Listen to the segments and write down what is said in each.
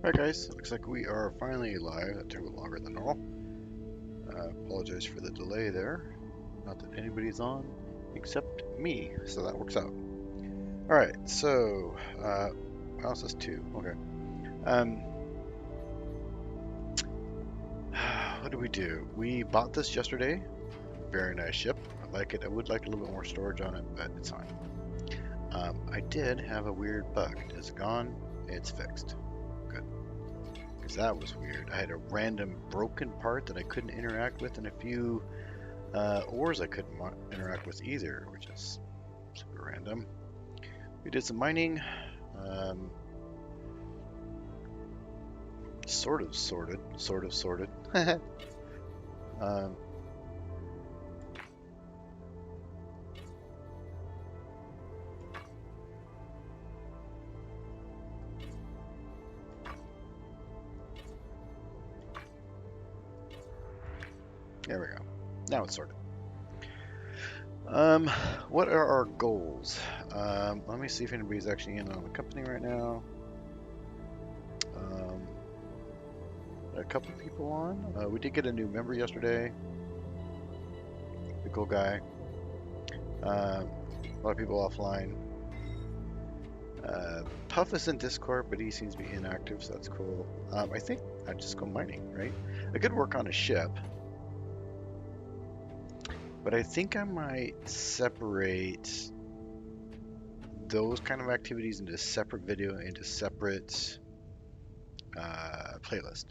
Alright guys, looks like we are finally live. That took a little longer than normal. Apologize for the delay there. Not that anybody's on except me, so that works out. Alright, so, how's this 2? Okay. What did we do? We bought this yesterday. Very nice ship. I like it. I would like a little bit more storage on it, but it's fine. I did have a weird bug. Is it gone? It's fixed. Good. Because that was weird. I had a random broken part that I couldn't interact with, and a few ores I couldn't interact with either, which is super random. We did some mining. Sort of sorted. There we go. Now it's sorted. What are our goals? Let me see if anybody's actually in on the company right now. A couple people on. We did get a new member yesterday. The cool guy. A lot of people offline. Puff is in Discord, but he seems to be inactive, so that's cool. I think I'd just go mining, right? I could work on a ship. But I think I might separate those kind of activities into separate video, into separate playlist.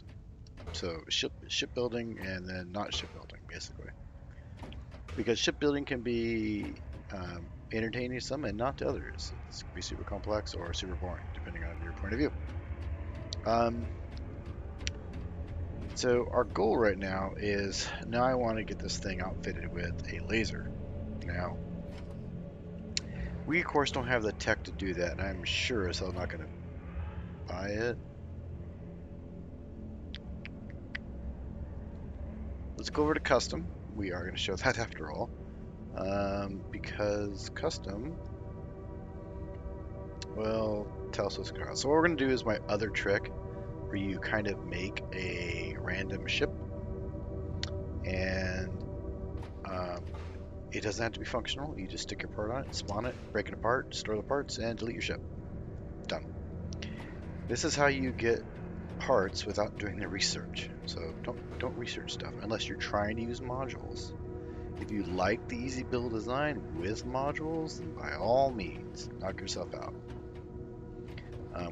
So shipbuilding and then not shipbuilding, basically. Because shipbuilding can be entertaining to some and not to others. It can be super complex or super boring, depending on your point of view. So our goal right now is, now I want to get this thing outfitted with a laser. Now, we of course don't have the tech to do that, and I'm sure as hell not going to buy it. Let's go over to custom. We are going to show that after all. Because custom will tell us what's going on. So what we're going to do is my other trick, where you kind of make a random ship, and it doesn't have to be functional. You just stick your part on it, spawn it, break it apart, store the parts, and delete your ship. Done. This is how you get parts without doing the research. So don't research stuff unless you're trying to use modules. If you like the easy build design with modules, then by all means, knock yourself out.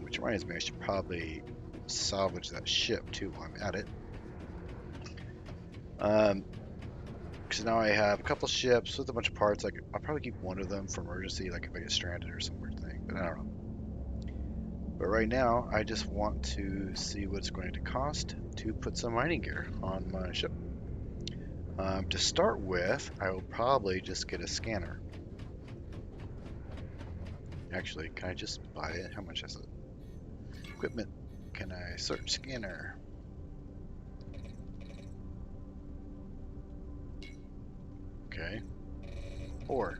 Which reminds me, I should probably salvage that ship too while I'm at it. Because now I have a couple ships with a bunch of parts. I'll probably keep one of them for emergency, like if I get stranded or some weird thing, but I don't know. But right now, I just want to see what it's going to cost to put some mining gear on my ship. To start with, I will probably just get a scanner. Actually, can I just buy it? How much is it? Equipment. Can I search scanner? Okay. Or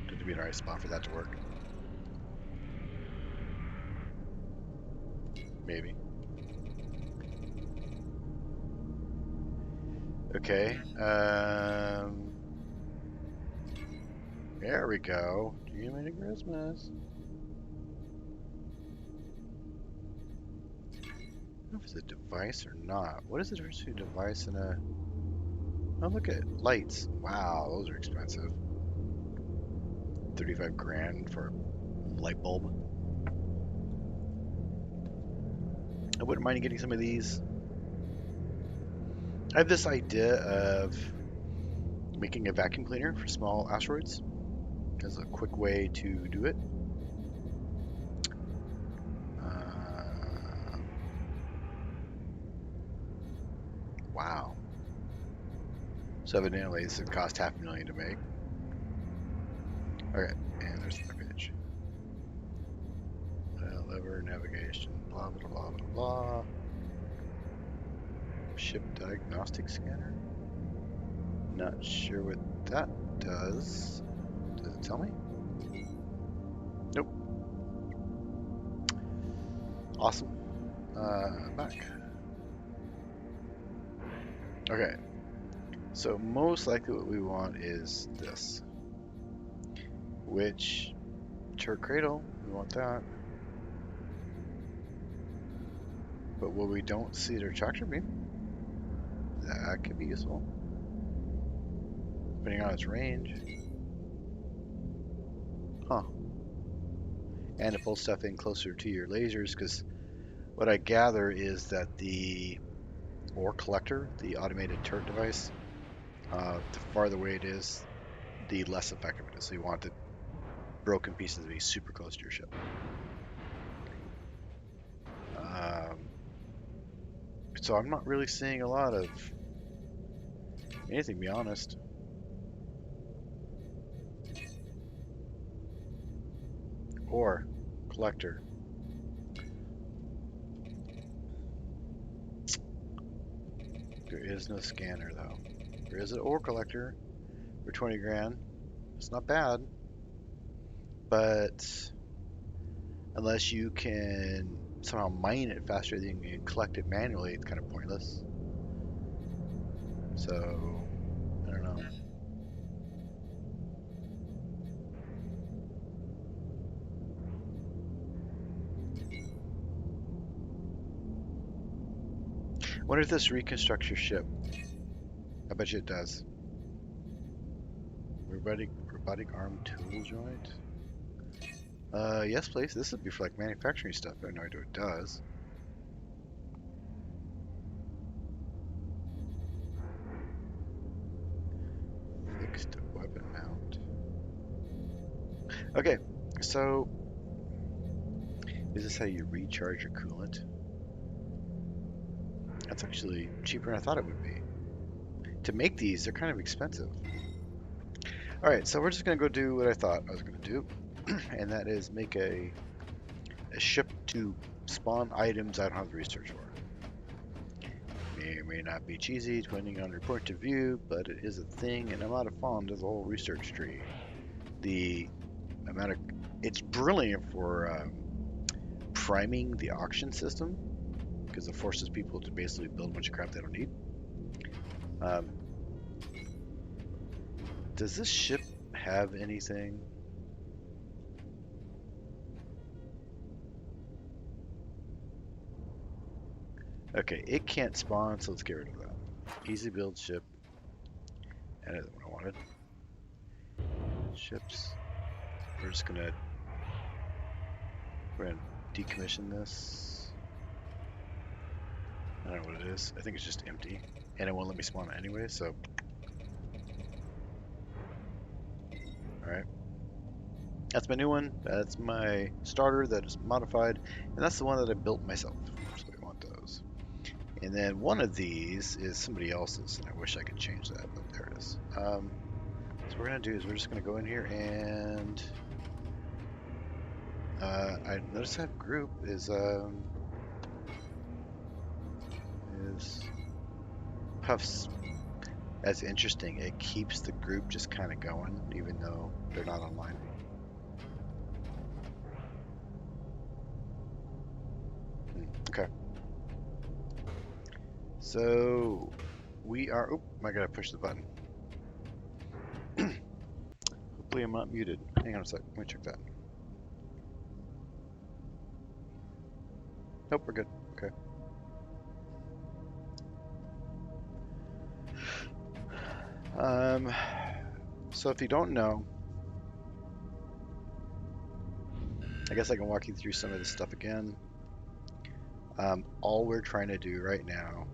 would be a nice spot for that to work. Maybe. Okay. There we go. Merry Christmas. I don't know if it's a device or not. What is the difference between a device and a... Oh, look at lights. Wow, those are expensive. 35 grand for a light bulb. I wouldn't mind getting some of these. I have this idea of making a vacuum cleaner for small asteroids as a quick way to do it. Wow. So evidently this would cost $500,000 to make. Okay, and there's the page. Lever, navigation, blah, blah, blah, blah, blah. Ship diagnostic scanner. Not sure what that does. Does it tell me? Nope. Awesome. Back. Okay. So most likely what we want is this. Which, turret cradle, we want that. But what we don't see their tractor beam, that could be useful. Depending on its range. Huh. And to pull stuff in closer to your lasers, because what I gather is that the ore collector, the automated turret device, the farther away it is, the less effective it is. So you want the broken pieces to be super close to your ship. So I'm not really seeing a lot of anything, to be honest. Ore collector. There is no scanner though. There is an ore collector for 20 grand. It's not bad, but unless you can somehow mine it faster than you can collect it manually, it's kind of pointless. So, I don't know. Wonder if this reconstructs your ship. I bet you it does. Robotic arm tool joint? Yes please. This would be for like manufacturing stuff. I have no idea what it does. Fixed weapon mount. Okay, so is this how you recharge your coolant? That's actually cheaper than I thought it would be. To make these, they're kind of expensive. Alright, so we're just going to go do what I thought I was going to do. And that is make a ship to spawn items I don't have the research for. May or may not be cheesy depending on your point of view, but it is a thing and I'm not fond of the whole research tree. The amount of... It's brilliant for priming the auction system because it forces people to basically build a bunch of crap they don't need. Does this ship have anything? Okay, it can't spawn, so let's get rid of that. Easy build ship. And that's what I wanted. Ships. We're just gonna decommission this. I don't know what it is. I think it's just empty. And it won't let me spawn it anyway, so. Alright. That's my new one. That's my starter that is modified. And that's the one that I built myself. So we want those. And then one of these is somebody else's, and I wish I could change that, but there it is. So what we're going to do is we're just going to go in here and I noticed that group is Puffs. That's interesting. It keeps the group just kind of going, even though they're not online. Okay. So we are. Oh, I gotta push the button. Hopefully, I'm not muted. Hang on a sec. Let me check that. Nope, we're good. Okay. So if you don't know, I guess I can walk you through some of this stuff again. All we're trying to do right now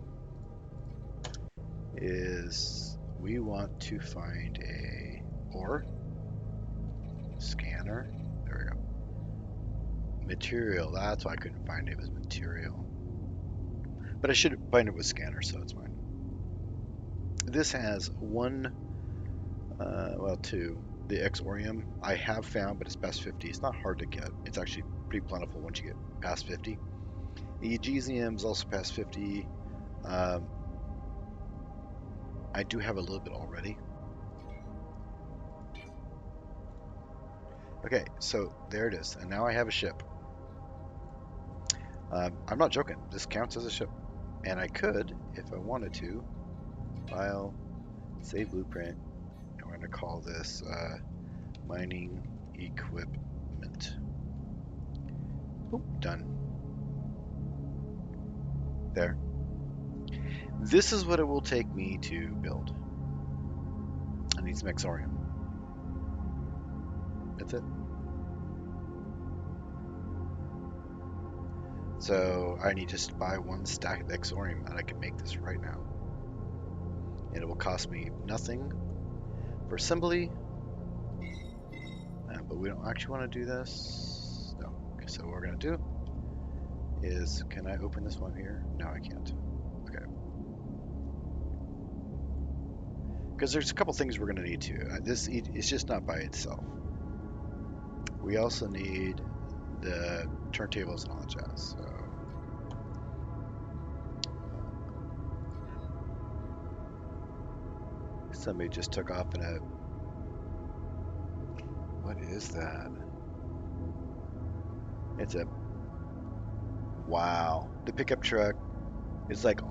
is we want to find a ore scanner. There we go. Material. That's why I couldn't find it. It was material. But I should find it with scanner, so it's fine. This has one, well, two. The Exsilium I have found, but it's past 50. It's not hard to get. It's actually pretty plentiful once you get past 50. The Exsilium is also past 50. I do have a little bit already. Okay, so there it is. And now I have a ship. I'm not joking. This counts as a ship. And I could, if I wanted to, file, save blueprint, and we're going to call this mining equipment. Boop, done. There. This is what it will take me to build. I need some Exsilium. That's it. So I need just to buy one stack of Exsilium and I can make this right now. And it will cost me nothing for assembly. But we don't actually want to do this. No. Okay, so what we're going to do is, can I open this one here? No, I can't. Okay. Because there's a couple things we're going to need to. This it's just not by itself. We also need the turntables and all that jazz. So somebody just took off in a... What is that? It's a... Wow. The pickup truck is like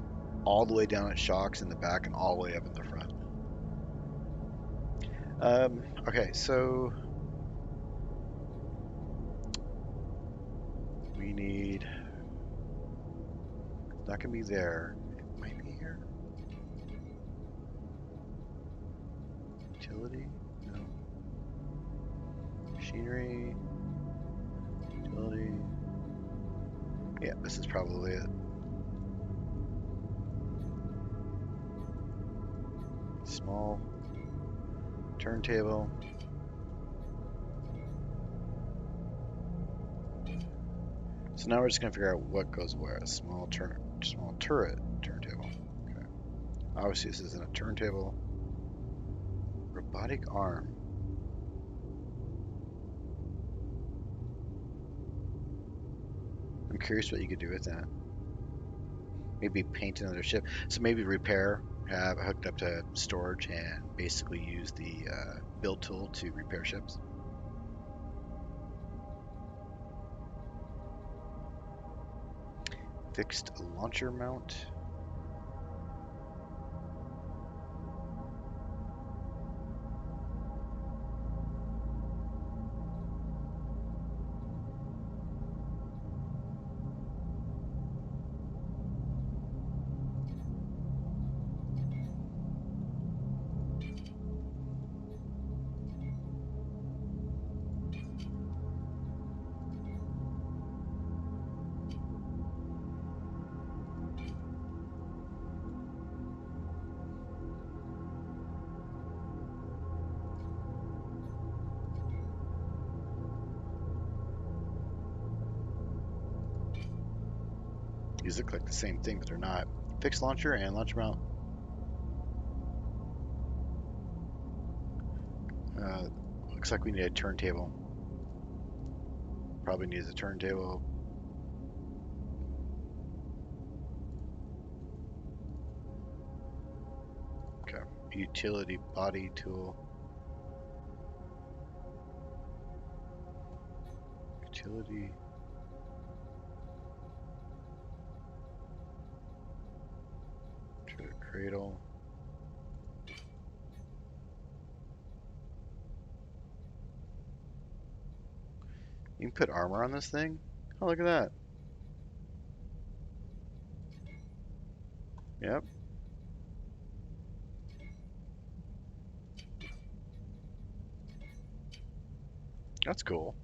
all the way down at shocks in the back and all the way up in the front. Okay, so we need... It's not going to be there. It might be here. Utility? No. Machinery. Utility. Yeah, this is probably it. Small turntable. So now we're just gonna figure out what goes where. A small turret turntable. Okay. Obviously this isn't a turntable. Robotic arm. I'm curious what you could do with that. Maybe paint another ship. So maybe repair, have it hooked up to storage, and basically use the build tool to repair ships. Fixed launcher mount. These look like the same thing, but they're not. Fixed launcher and launcher mount. Looks like we need a turntable. Probably needs a turntable. Okay. Utility body tool. Utility. Cradle. You can put armor on this thing? Oh, look at that. Yep. That's cool.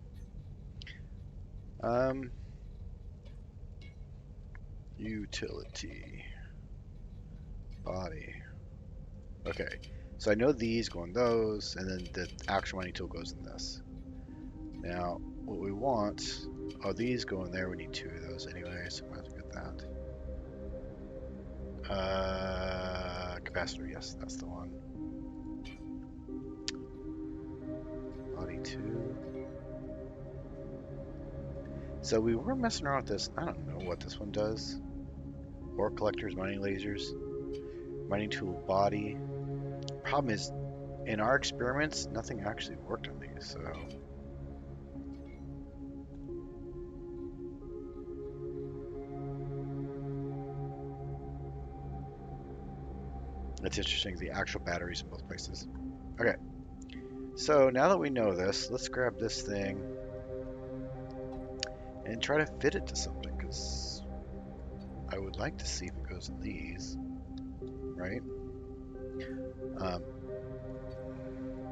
Utility. Body. Okay. So I know these go in those, and then the actual mining tool goes in this. Now, what we want... Oh, these go in there. We need two of those anyway, so we'll have to get that. Capacitor, yes, that's the one. Body 2. So we were messing around with this. I don't know what this one does. Ore collectors, mining lasers, mining tool body. Problem is, in our experiments, nothing actually worked on these, so... That's interesting, the actual batteries in both places. Okay, so now that we know this, let's grab this thing and try to fit it to something, because I would like to see if it goes in these, right? Um,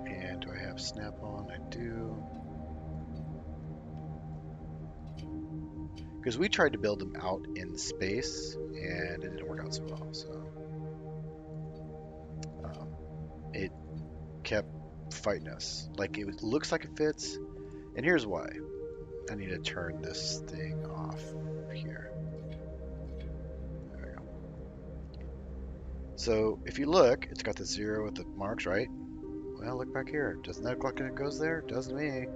and do I have snap-on? I do. Because we tried to build them out in space, and it didn't work out so well, so it kept fighting us. Like, looks like it fits, and here's why. I need to turn this thing off here. There we go. So if you look, it's got the 0 with the marks, right? Well, look back here. Doesn't that look like it goes there? Does to me.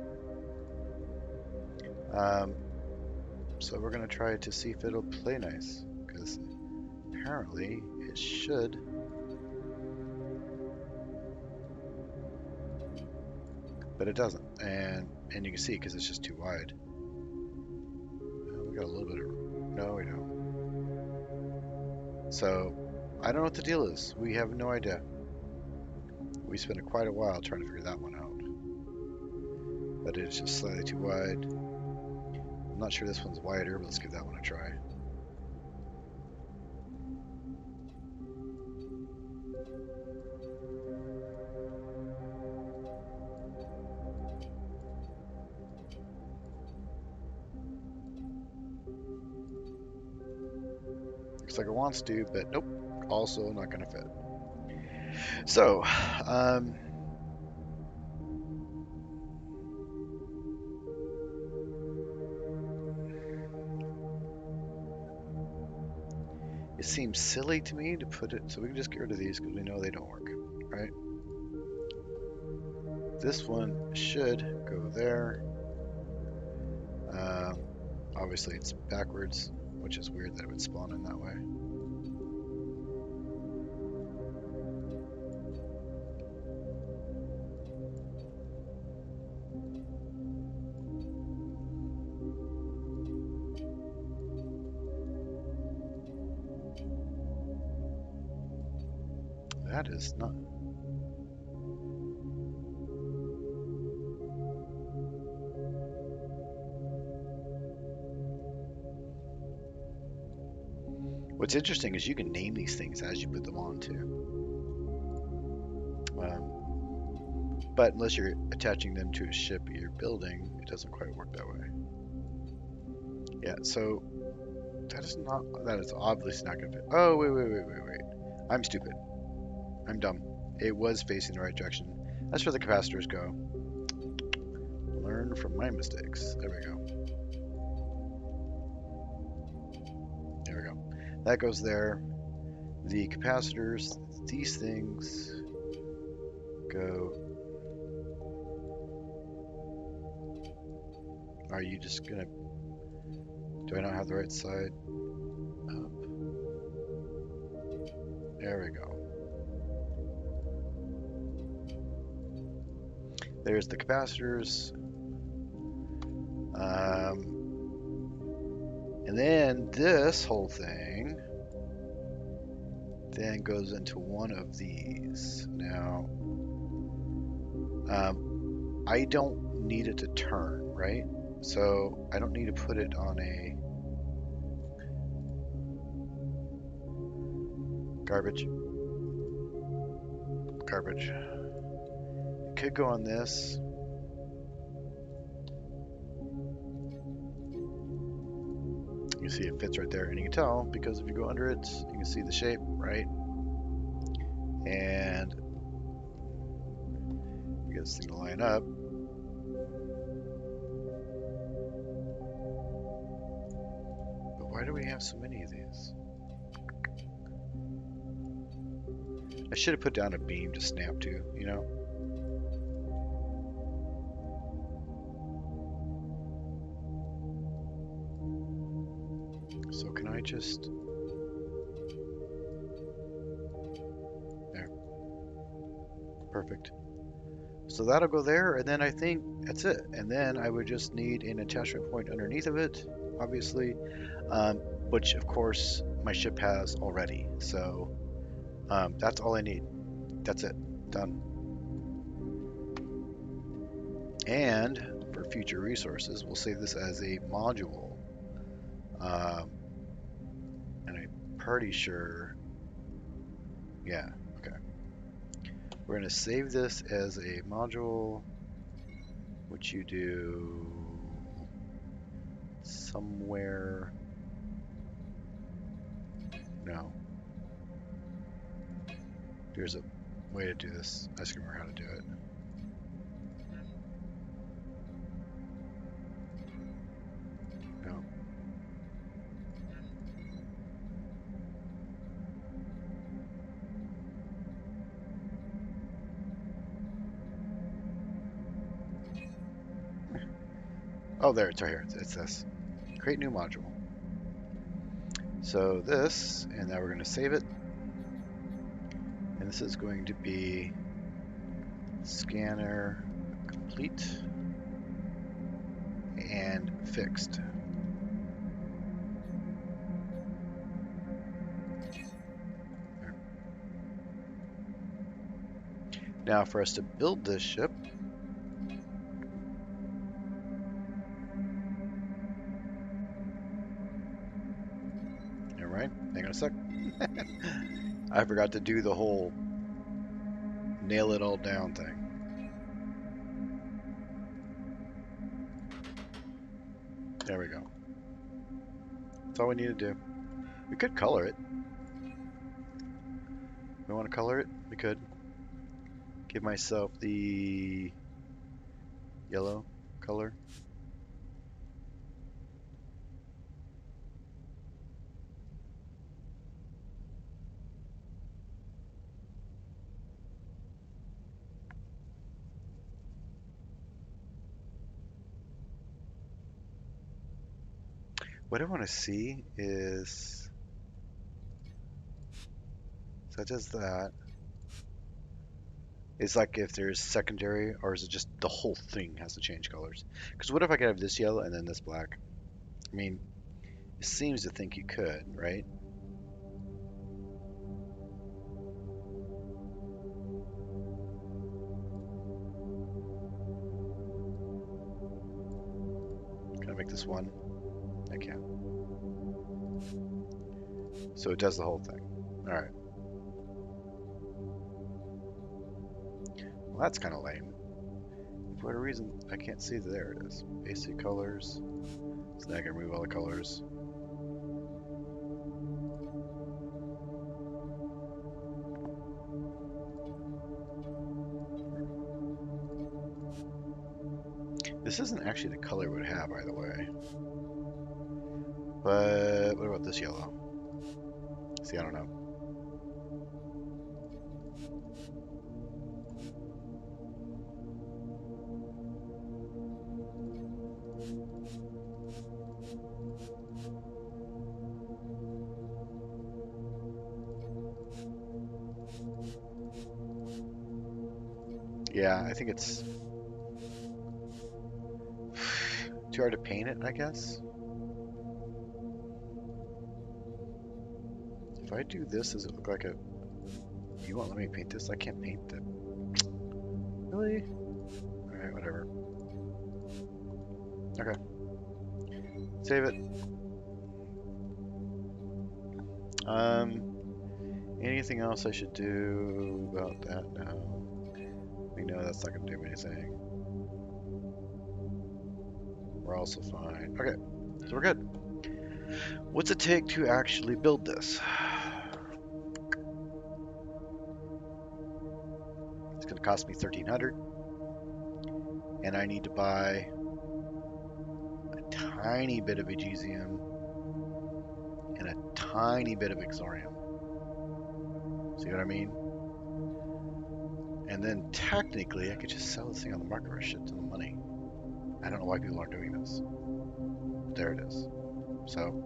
So we're going to try to see if it'll play nice, because apparently it should. But it doesn't, and you can see because it's just too wide. Well, we got a little bit of, no, we don't. So I don't know what the deal is. We have no idea. We spent quite a while trying to figure that one out, but it's just slightly too wide. I'm not sure this one's wider, but let's give that one a try. Looks like it wants to, but nope, also not going to fit. So, it seems silly to me to put it, so we can just get rid of these because we know they don't work, right? This one should go there. Obviously it's backwards, which is weird that it would spawn in that way. That is not... What's interesting is you can name these things as you put them on too. But unless you're attaching them to a ship you're building, it doesn't quite work that way. Yeah, so that is obviously not going to fit. Oh, wait. I'm stupid. I'm dumb. It was facing the right direction. That's where the capacitors go. Learn from my mistakes. There we go. There we go. That goes there. The capacitors, these things go. Are you just gonna... Do I not have the right side up? There we go. There's the capacitors. And then this whole thing then goes into one of these. Now, I don't need it to turn, right? So I don't need to put it on a garbage. It could go on this. You see it fits right there, and you can tell because if you go under it, you can see the shape, right? And you get this thing to line up. But why do we have so many of these? I should have put down a beam to snap to, you know? So can I just... There. Perfect. So that'll go there, and then I think that's it. And then I would just need an attachment point underneath of it, obviously, which of course my ship has already. So That's all I need. That's it. Done. And for future resources, we'll save this as a module. And I'm pretty sure, yeah, okay. We're going to save this as a module, which you do somewhere. No. There's a way to do this. I just remember how to do it. No. Oh, there, it's right here. It's this. Create new module. So this, and now we're going to save it. And this is going to be scanner complete and fixed. Now for us to build this ship, alright, hang on a sec. I forgot to do the whole nail it all down thing. There we go. That's all we need to do. We could color it. We want to color it? We could. Give myself the yellow color. What I want to see is, so it does that. It's like if there's secondary, or is it just the whole thing has to change colors? Because what if I could have this yellow and then this black? I mean, it seems to think you could, right? Can I make this one? I can. So it does the whole thing. All right. Well, that's kind of lame. For whatever reason, I can't see that. There it is. Basic colors. So now I can remove all the colors. This isn't actually the color it would have, by the way. But what about this yellow? See, I don't know. Yeah, I think it's too hard to paint it, I guess. If I do this, does it look like a... You won't let me paint this? I can't paint that. Really? Alright, whatever. Okay. Save it. Anything else I should do about that? No. We know that's not going to do anything. We're also fine. Okay, so we're good. What's it take to actually build this? It's going to cost me $1,300, and I need to buy a tiny bit of Egesium and a tiny bit of Exorium. See what I mean? And then technically, I could just sell this thing on the market for a shit ton of money. I don't know why people aren't doing this. There it is. So,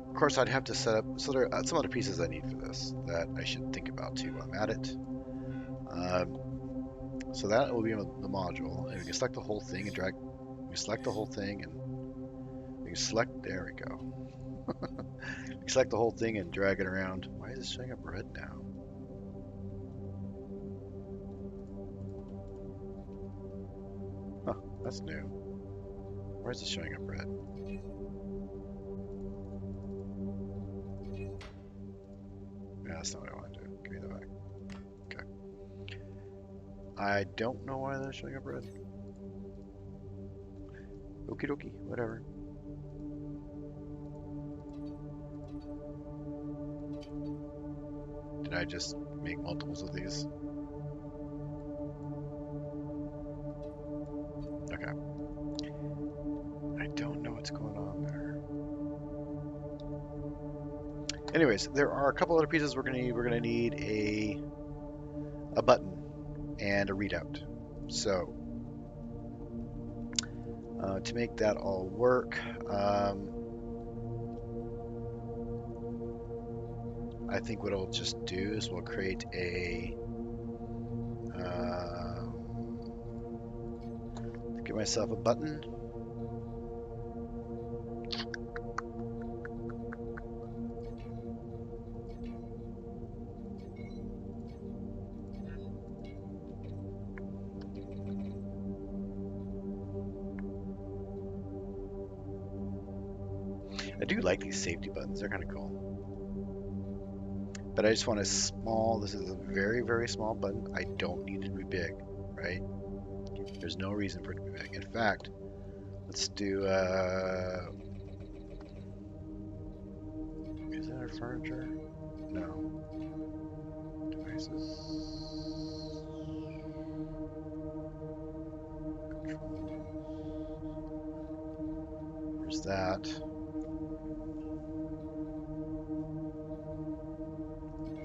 of course, I'd have to set up. So there are some other pieces I need for this that I should think about too while I'm at it. So that will be the module, and we can select the whole thing and drag. We select the whole thing, and we can select. There we go. select the whole thing and drag it around. Why is it showing up red now? Huh, that's new. Why is it showing up red? Yeah, that's not what I want to do. Give me that back. Okay. I don't know why they're showing up red. Okie dokie, whatever. Did I just make multiples of these? Okay. I don't know what's going on there. Anyways, there are a couple other pieces we're gonna need. We're gonna need a button and a readout. So to make that all work, I think what I'll just do is we'll create give myself a button. I do like these safety buttons, they're kind of cool. But I just want a small, this is a very, very small button. I don't need it to be big, right? There's no reason for it to be big. In fact, let's do, is that our furniture? No. Devices. Controls. There's that.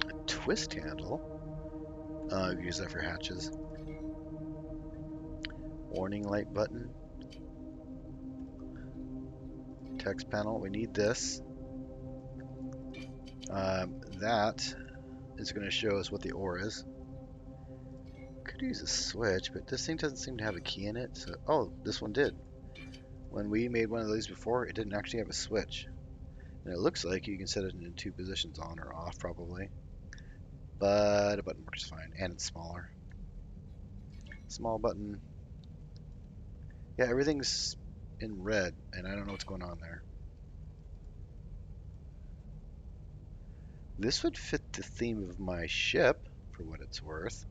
A twist handle. Use that for hatches. Warning light button. Text panel. We need this. That is going to show us what the ore is. Could use a switch, but this thing doesn't seem to have a key in it. So, oh, this one did. When we made one of these before, it didn't actually have a switch. And it looks like you can set it in two positions, on or off probably. But a button works fine, and it's smaller. Small button. Yeah, everything's in red, and I don't know what's going on there. This would fit the theme of my ship, for what it's worth.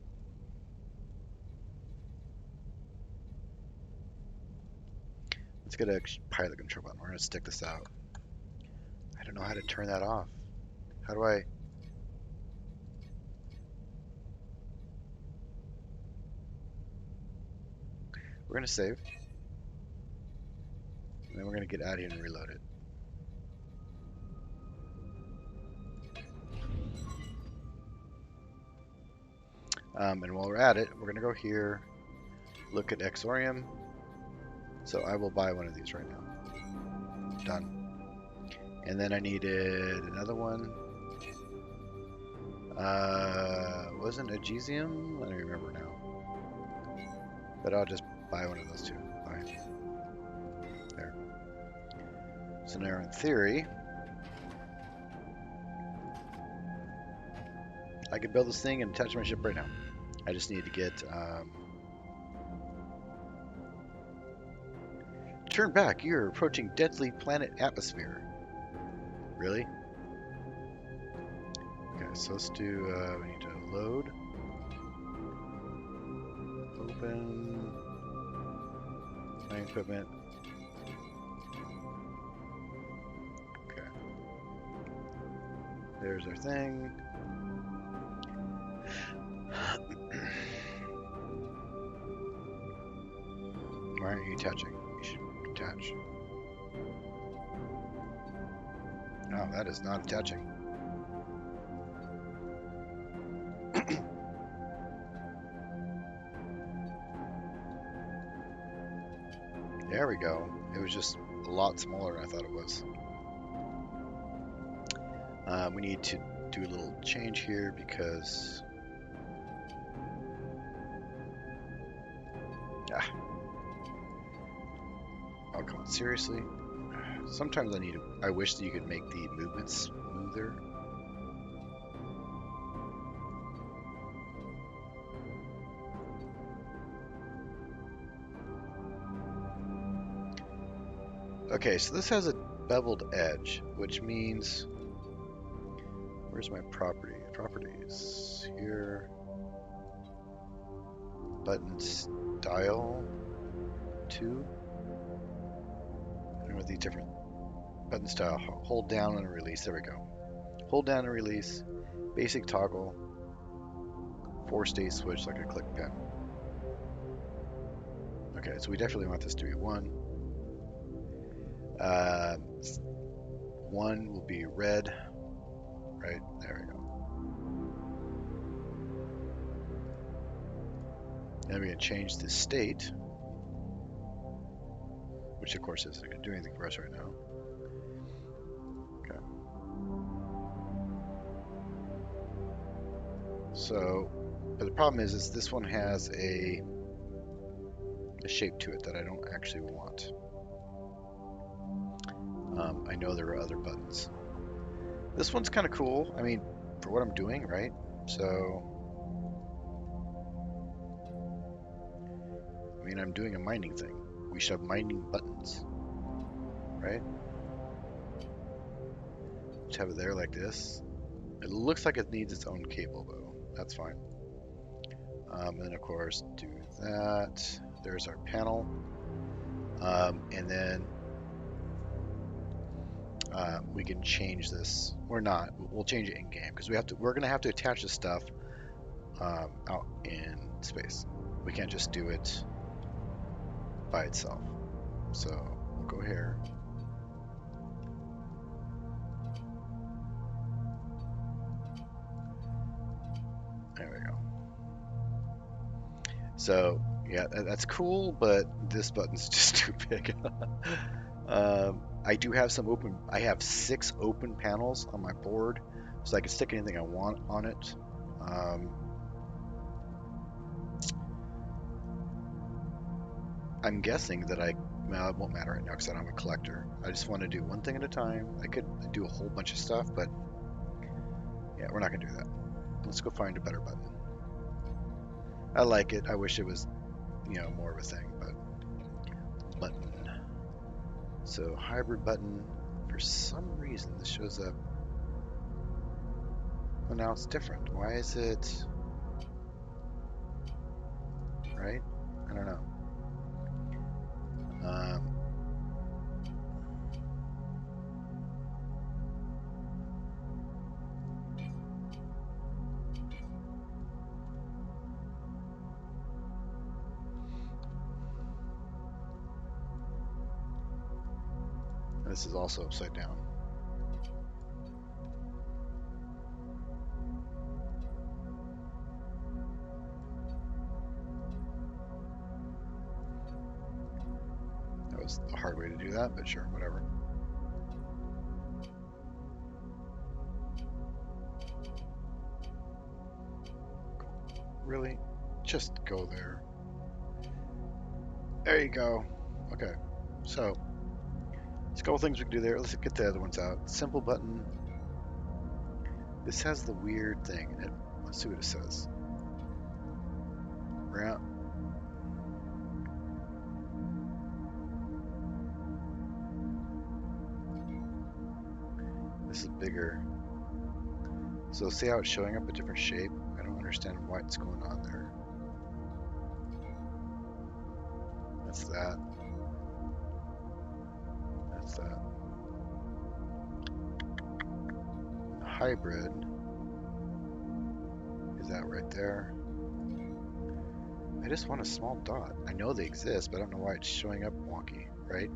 Let's get a pilot control button. We're going to stick this out. I don't know how to turn that off. How do I... We're going to save. And then we're going to get out of here and reload it. And while we're at it, we're going to go here, look at Exsilium. So I will buy one of these right now. Done. And then I needed another one. Wasn't Exsilium? I don't remember now. But I'll just buy one of those two. Fine. There. So now in theory, I could build this thing and attach my ship right now. I just need to get... Turn back, you're approaching deadly planet atmosphere. Really? Okay, so let's do, we need to load. Open. Flying equipment. Okay. There's our thing. Why aren't you attaching? You should attach. No, that is not attaching. There we go. It was just a lot smaller than I thought it was. We need to do a little change here because... Oh, come on, seriously? Sometimes I wish that you could make the movements smoother. Okay, so this has a beveled edge, which means, where's my property? Properties here. Button style 2. And with the different button style, hold down and release. There we go. Hold down and release. Basic toggle. 4-state switch like a click pen. Okay, so we definitely want this to be 1. 1 will be red. Right, there we go. Then we're going to change the state, which of course isn't going to do anything for us right now. Okay. So, but the problem is this one has a shape to it that I don't actually want. I know there are other buttons. This one's kind of cool. I mean, for what I'm doing, right? So, I mean, I'm doing a mining thing. We should have mining buttons, right? Just have it there like this. It looks like it needs its own cable, though. That's fine. And then, of course, do that. There's our panel. And then we can change this, or not. We'll change it in game because we're going to have to attach this stuff out in space. We can't just do it by itself. So we'll go here. There we go. So yeah, that's cool, but this button's just too big. I do have some open. I have 6 open panels on my board, so I can stick anything I want on it. I'm guessing that well, it won't matter right now because I don't have a collector. I just want to do one thing at a time. I could do a whole bunch of stuff, but yeah, we're not going to do that. Let's go find a better button. I like it. I wish it was, more of a thing, but button. So hybrid button, for some reason this shows up. Well, now it's different. Why is it, right? I don't know. This is also upside down. That was a hard way to do that, but sure, whatever. Really? Just go there. There you go. Okay, so there's a couple things we can do there. Let's get the other ones out. Simple button. This has the weird thing. Let's see what it says. Round. This is bigger. So see how it's showing up a different shape? I don't understand what's going on there. That's that. That's that. The hybrid is that right there. I just want a small dot. I know they exist, but I don't know why it's showing up wonky, right?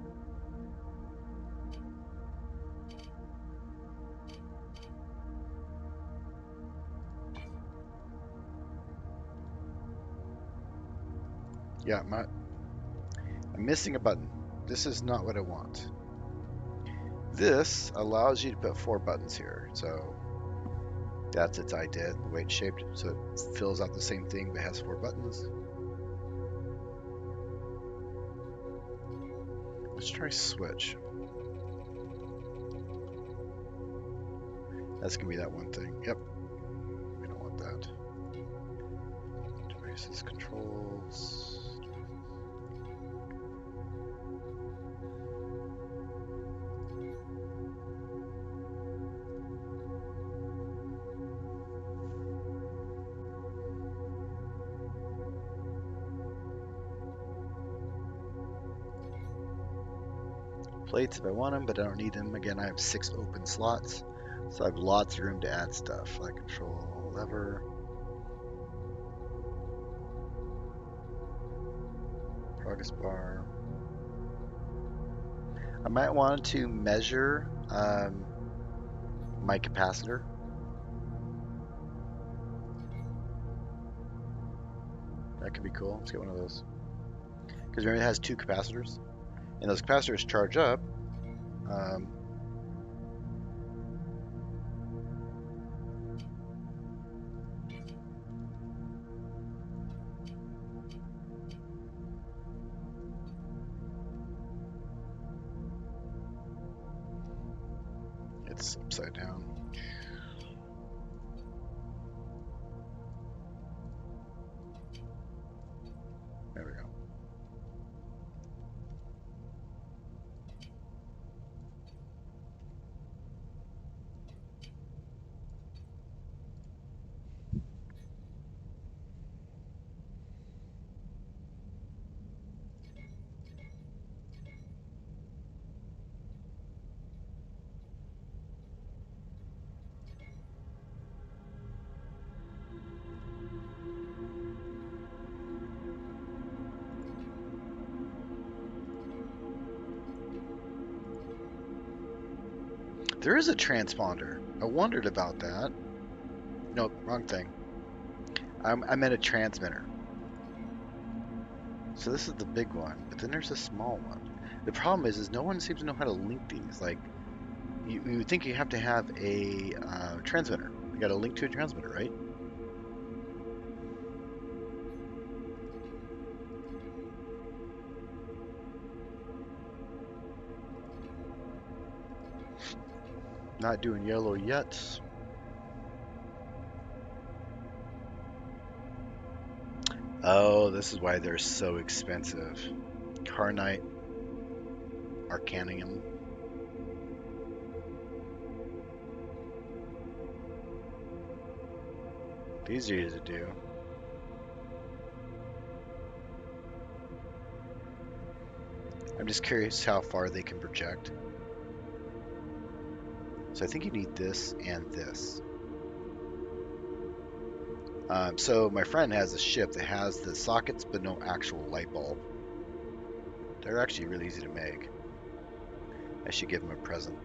Yeah, I'm missing a button. This is not what I want. This allows you to put 4 buttons here, so that's its idea, the way it's shaped, so it fills out the same thing but has 4 buttons. Let's try switch. That's gonna be that one thing. Yep. We don't want that. Devices, controls. Plates if I want them, but I don't need them. Again, I have 6 open slots, so I have lots of room to add stuff. Like control lever, progress bar. I might want to measure my capacitor. That could be cool. Let's get one of those. Because remember, it has 2 capacitors, and those capacitors charge up. It's upside down. There we go. There is a transponder. I wondered about that. No, wrong thing. I meant a transmitter. So this is the big one, but then there's a small one. The problem is no one seems to know how to link these. Like, you would think you have to have a transmitter. You got to link to a transmitter, right? Not doing yellow yet. Oh, this is why they're so expensive. Carnite, Arcanium. These are easy to do. I'm just curious how far they can project. So I think you need this and this. So my friend has a ship that has the sockets but no actual light bulb. They're actually really easy to make. I should give him a present.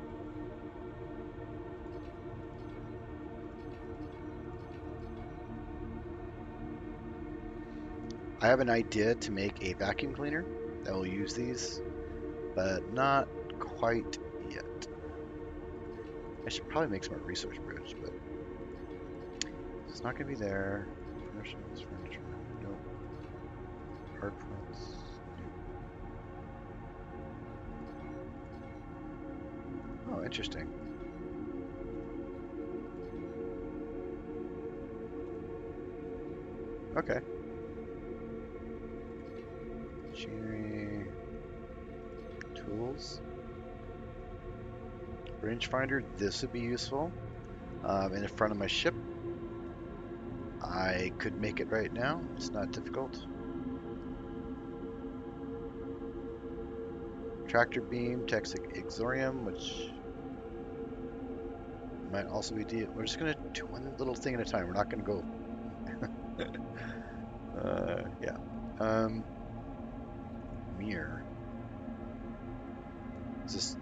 I have an idea to make a vacuum cleaner that will use these, but not quite yet. I should probably make some research bridge, but it's not going to be there. Furnishings, furniture, nope. Hard points, nope. Oh, interesting. Okay. Machinery, tools, rangefinder. This would be useful. In the front of my ship. I could make it right now. It's not difficult. Tractor beam, text Exsilium, which might also be. We're just gonna do one little thing at a time. We're not gonna go. Yeah. Mirror. Is this?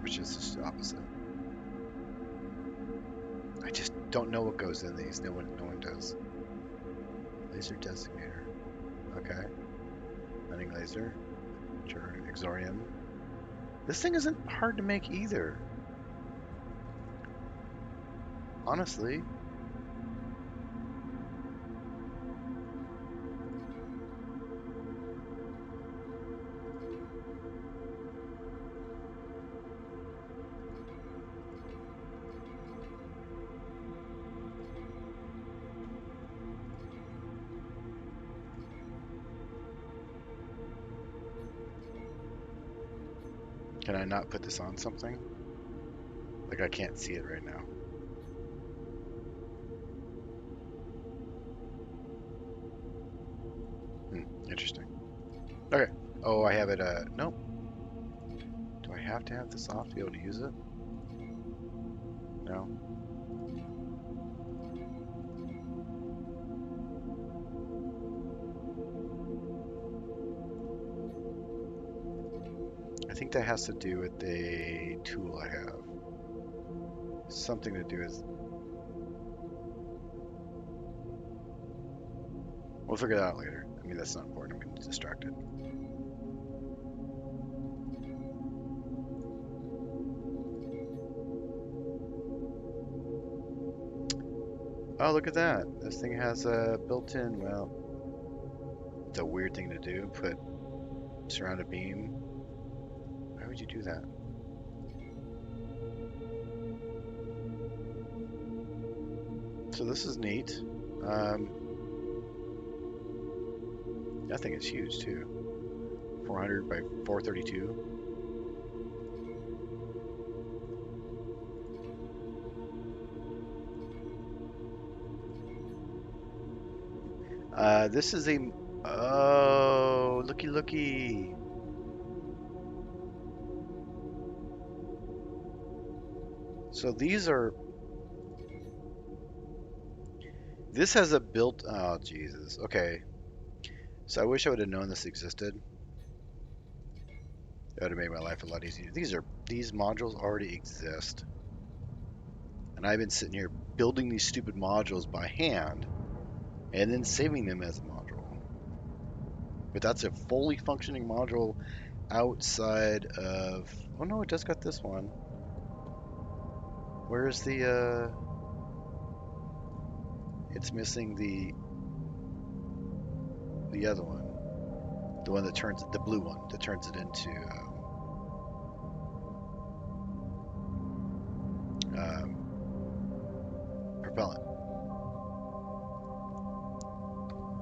Which is just the opposite. I just don't know what goes in these. No one does. Laser designator. Okay. Running laser. Turn Exsilium. This thing isn't hard to make either. Honestly. Can I not put this on something? Like I can't see it right now. Interesting. Okay. Oh, I have it, nope. Do I have to have this off to be able to use it? No. I think that has to do with a tool I have. Something to do with... We'll figure that out later. I mean, that's not important. I'm getting distracted. Oh, look at that. This thing has a built-in, well, it's a weird thing to do. Put surrounded beam. Why would you do that? So this is neat. That thing is huge too. 400 by 432. This is a... Oh, looky looky. So these are... This has a built... Oh, Jesus. Okay. So I wish I would have known this existed. That would have made my life a lot easier. These modules already exist. And I've been sitting here building these stupid modules by hand and then saving them as a module. But that's a fully functioning module outside of... Oh no, it does got this one. Where's the... It's missing the other one. The one that turns... The blue one that turns it into... propellant.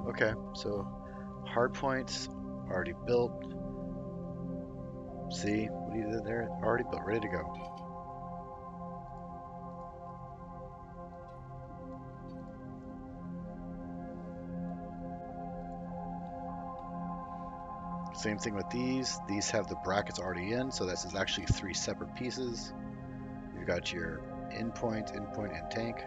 Okay, so hard points already built. See what you did there? Already built, ready to go. Same thing with these. These have the brackets already in, so this is actually 3 separate pieces. You've got your endpoint, and tank.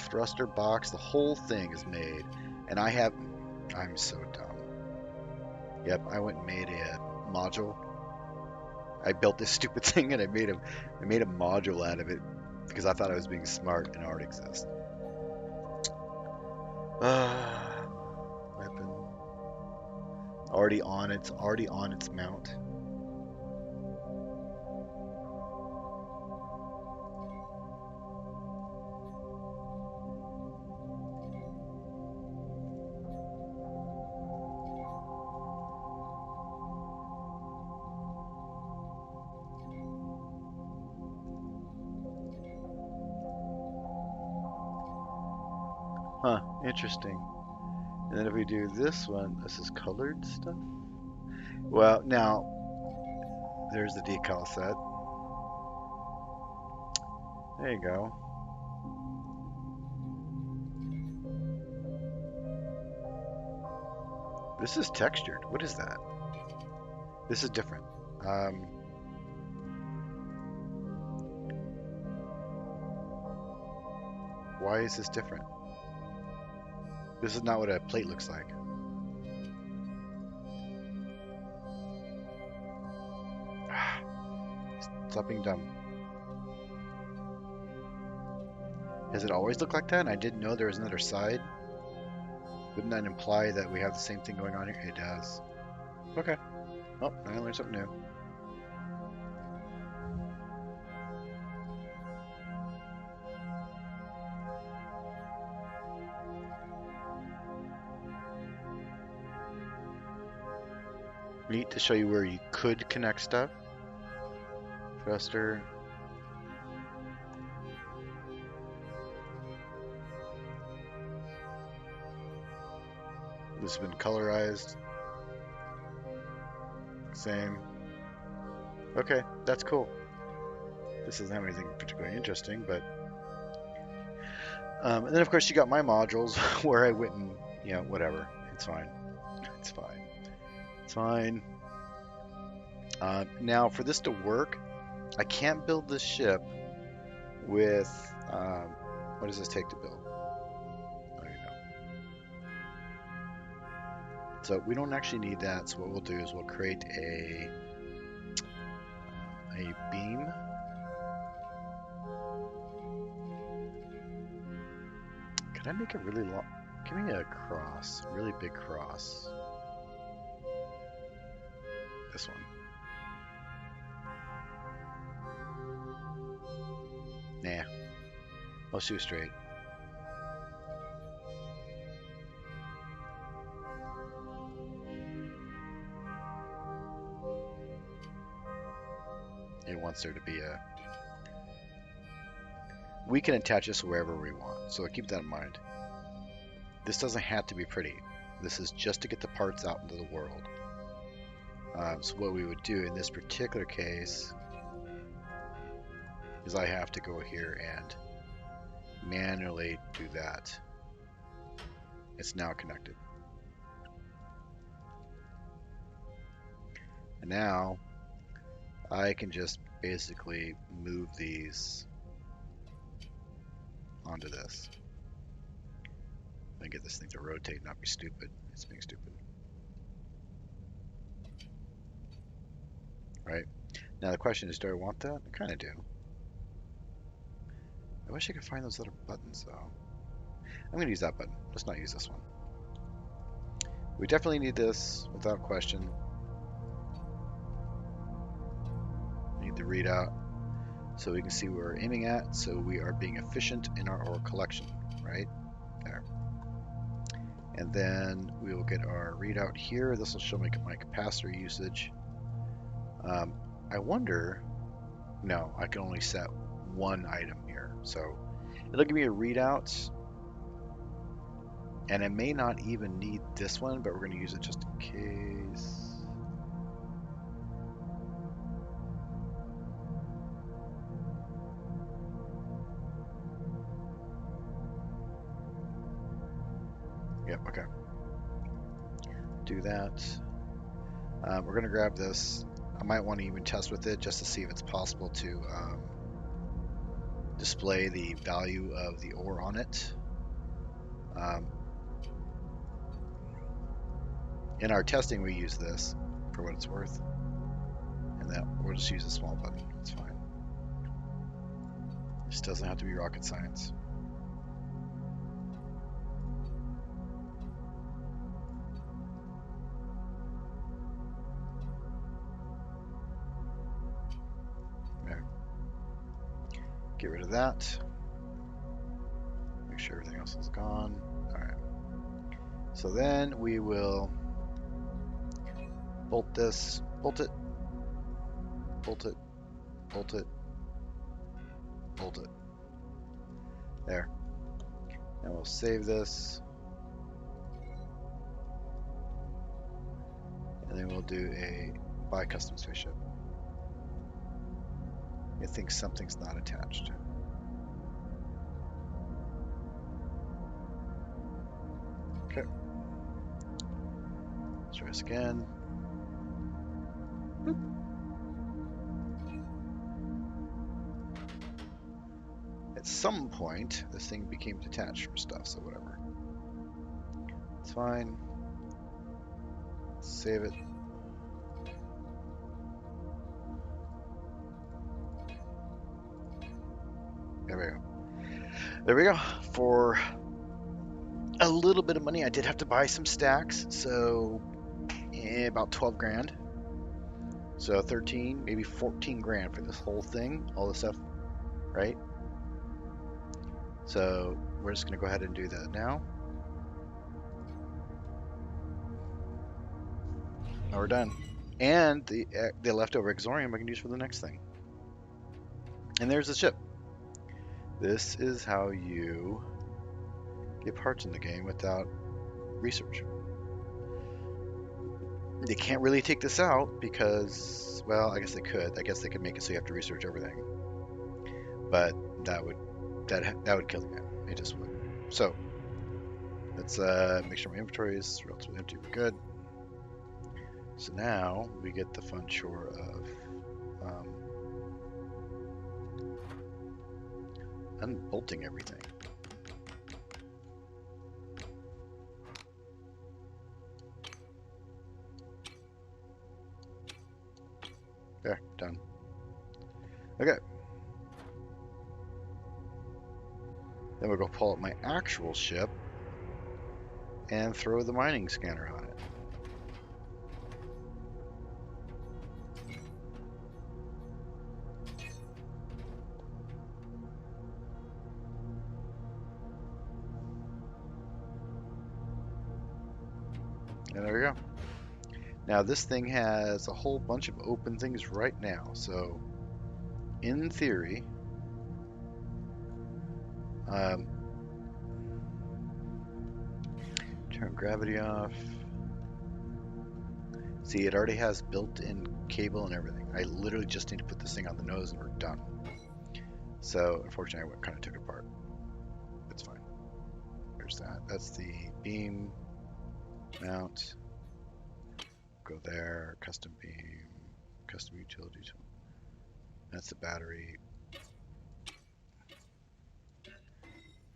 Thruster box, the whole thing is made. And I'm so dumb. Yep, I went and made a module. I built this stupid thing and I made a module out of it because I thought I was being smart and it already exists. Weapon. Already on its mount. Huh, interesting. And then if we do this one, this is colored stuff. Well, now, there's the decal set. There you go. This is textured. What is that? This is different. Why is this different? This is not what a plate looks like. Stop being dumb. Has it always looked like that? And I didn't know there was another side? Wouldn't that imply that we have the same thing going on here? It does. Okay. Oh, I learned something new. Neat to show you where you could connect stuff. Thruster. This has been colorized. Same. Okay, that's cool. This doesn't have anything particularly interesting, but... and then, of course, you got my modules where I went and, you know, whatever. It's fine. It's fine. It's fine. Now, for this to work, I can't build this ship with... what does this take to build? I don't know. So we don't actually need that. So what we'll do is we'll create a beam. Can I make a really long? Give me a cross, a really big cross. This one. Nah. Let's do straight. It wants there to be a... We can attach this wherever we want, so keep that in mind. This doesn't have to be pretty. This is just to get the parts out into the world. So what we would do in this particular case is I have to go here and manually do that. It's now connected. And now I can just basically move these onto this. And get this thing to rotate, not be stupid. It's being stupid. Right? Now the question is, do I want that? I kind of do. I wish I could find those other buttons though. I'm going to use that button. Let's not use this one. We definitely need this, without question. Need the readout so we can see where we're aiming at, so we are being efficient in our ore collection, right? There. And then we will get our readout here. This will show me my capacitor usage. I wonder, no, I can only set one item here. So it'll give me a readout. And I may not even need this one, but we're going to use it just in case. Yep, okay. Do that. We're going to grab this. I might want to even test with it just to see if it's possible to display the value of the ore on it. In our testing, we use this for what it's worth. And then we'll just use a small button. It's fine. This doesn't have to be rocket science. Get rid of that. Make sure everything else is gone. Alright. So then we will bolt this, bolt it, bolt it, bolt it, bolt it. There. And we'll save this. And then we'll do a buy custom spaceship. It thinks something's not attached. Okay. Let's try this again. Boop. At some point, this thing became detached from stuff, so whatever. It's fine. Save it. There we go. There we go. For a little bit of money, I did have to buy some stacks, so about 12 grand. So 13, maybe 14 grand for this whole thing, all this stuff, right? So we're just gonna go ahead and do that now. Now we're done. And the leftover exorium I can use for the next thing. And there's the ship. This is how you get parts in the game without research. They can't really take this out because, well, I guess they could. I guess they could make it so you have to research everything, but that would kill the game. It just would. So let's make sure my inventory is relatively empty. We're good. So now we get the fun chore of unbolting everything. There, done. Okay. Then we'll go pull up my actual ship and throw the mining scanner on it. And there we go. Now this thing has a whole bunch of open things right now. So in theory, turn gravity off. See, it already has built-in cable and everything. I literally just need to put this thing on the nose and we're done. So unfortunately, I kind of took it apart. It's fine. There's that. That's the beam mount. Go there. Custom beam. Custom utility tool. That's the battery.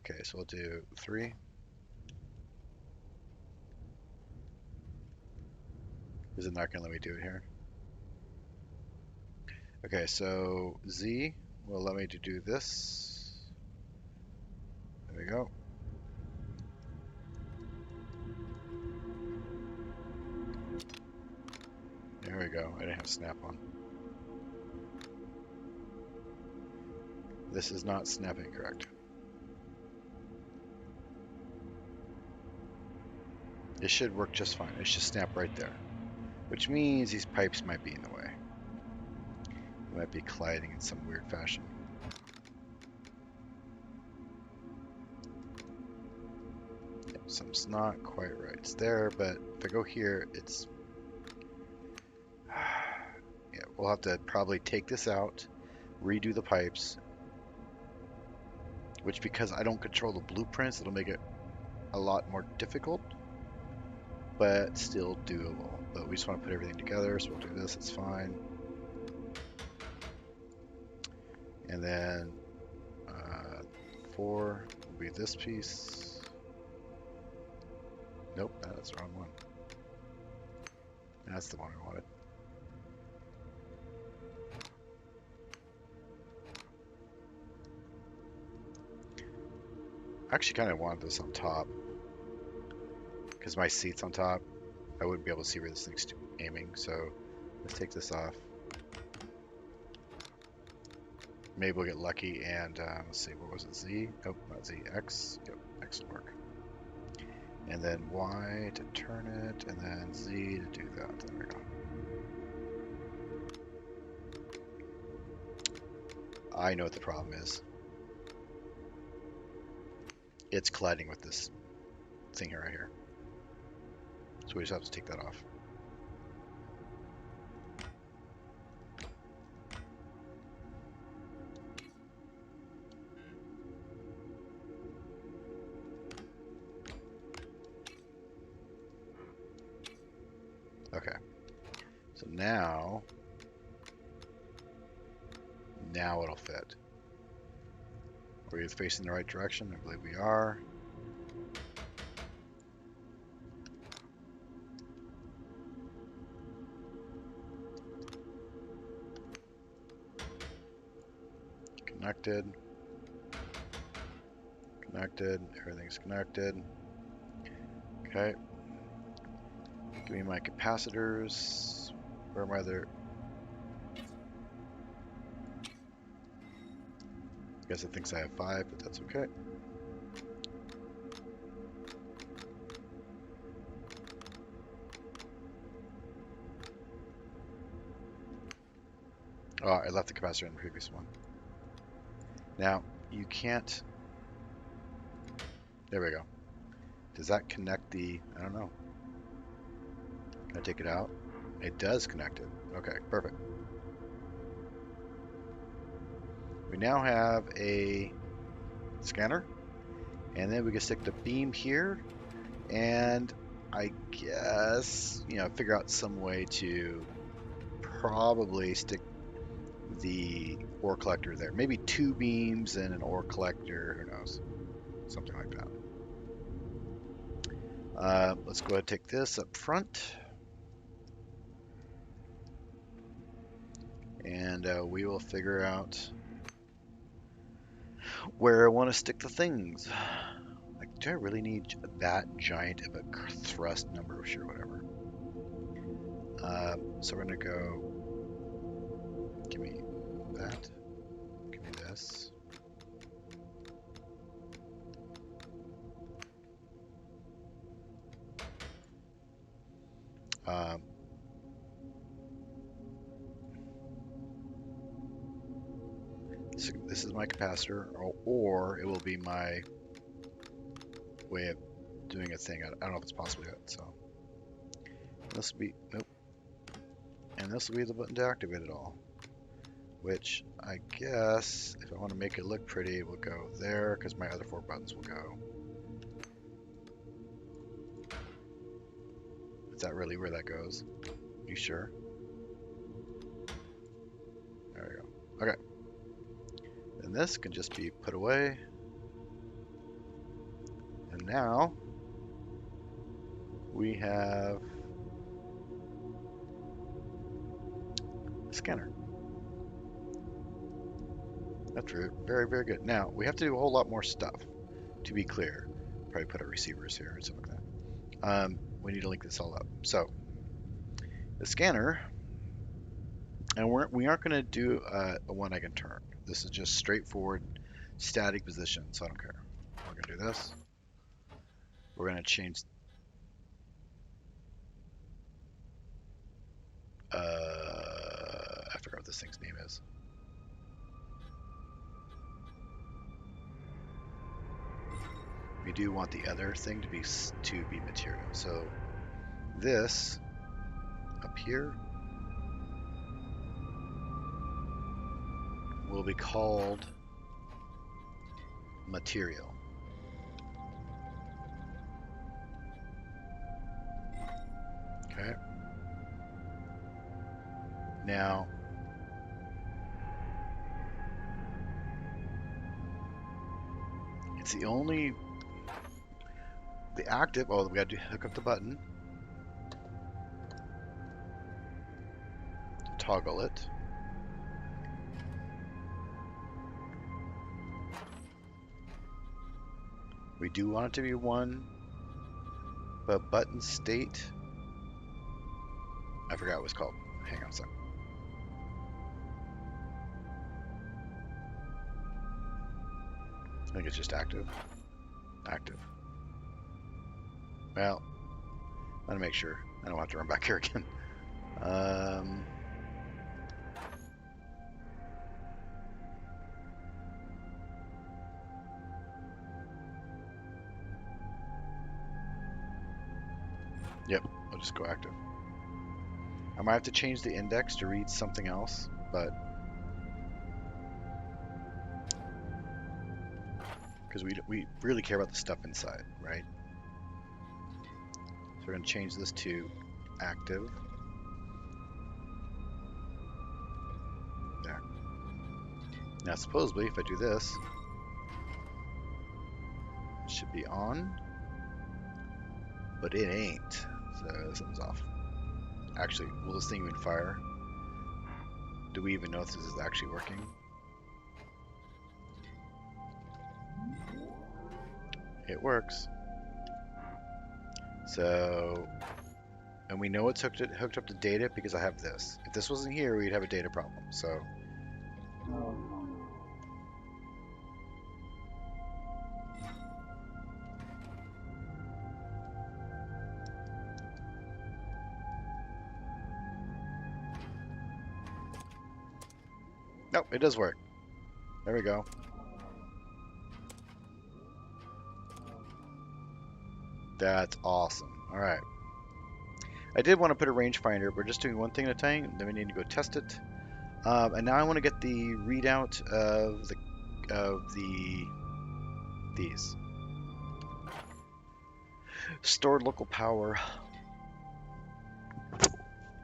Okay, so we'll do 3. Is it not going to let me do it here? Okay, so Z will allow me to do this. There we go. There we go. I didn't have snap on. This is not snapping correct. It should work just fine. It should snap right there. Which means these pipes might be in the way. They might be colliding in some weird fashion. Yep, something's not quite right. It's there, but if I go here, it's... yeah, we'll have to probably take this out, redo the pipes, which because I don't control the blueprints, it'll make it a lot more difficult, but still doable. But we just want to put everything together, so we'll do this, it's fine. And then 4 will be this piece. Nope, that's the wrong one. That's the one I wanted. I actually kind of wanted this on top because my seat's on top. I wouldn't be able to see where this thing's aiming, so let's take this off. Maybe we'll get lucky and let's see, what was it? Z? Nope, not Z. X. Yep, X will work. And then Y to turn it, and then Z to do that. There we go. I know what the problem is. It's colliding with this thing here right here. So we just have to take that off. Okay. So now it'll fit. Are we facing the right direction? I believe we are. Connected. Connected. Everything's connected. Okay. Give me my capacitors. Where are my other? I guess it thinks I have 5, but that's okay. Oh, I left the capacitor in the previous one. Now, you can't... There we go. Does that connect the... I don't know. Can I take it out? It does connect it. Okay, perfect. We now have a scanner, and then we can stick the beam here, and I guess, figure out some way to probably stick the ore collector there. Maybe 2 beams and an ore collector, who knows? Something like that. Let's go ahead and take this up front. And we will figure out where I want to stick the things. Like, do I really need that giant of a thrust number? Sure, whatever. So we're going to go, give me that, give me this. This is my capacitor, or it will be my way of doing a thing. I don't know if it's possible yet. So this will be, nope. And this will be the button to activate it all. Which I guess, if I want to make it look pretty, it will go there, because my other 4 buttons will go. Is that really where that goes? You sure? There we go. Okay. And this can just be put away. And now we have a scanner. That's very, very good. Now, we have to do a whole lot more stuff, to be clear. Probably put our receivers here and stuff like that. We need to link this all up. So, the scanner, and we aren't going to do a one I can turn. This is just straightforward static position, so I don't care. We're going to do this. We're going to change. I forgot what this thing's name is. We do want the other thing to be material. So this up here will be called material. Okay. Now, it's the active, oh, we got to hook up the button. Toggle it. We do want it to be 1, but button state, I forgot what it's called. Hang on a second. I think it's just active. Active. Well, I want to make sure. I don't have to run back here again. Yep, I'll just go active. I might have to change the index to read something else, but because we really care about the stuff inside, right? So we're going to change this to active. There. Now supposedly, if I do this, it should be on, but it ain't. So something's off. Actually, will this thing even fire? Do we even know if this is actually working? It works. So, and we know it's hooked up to data because I have this. If this wasn't here, we'd have a data problem. So, nope, it does work. There we go. That's awesome. All right. I did want to put a rangefinder, but we're just doing one thing at a time. Then we need to go test it. And now I want to get the readout of these stored local power.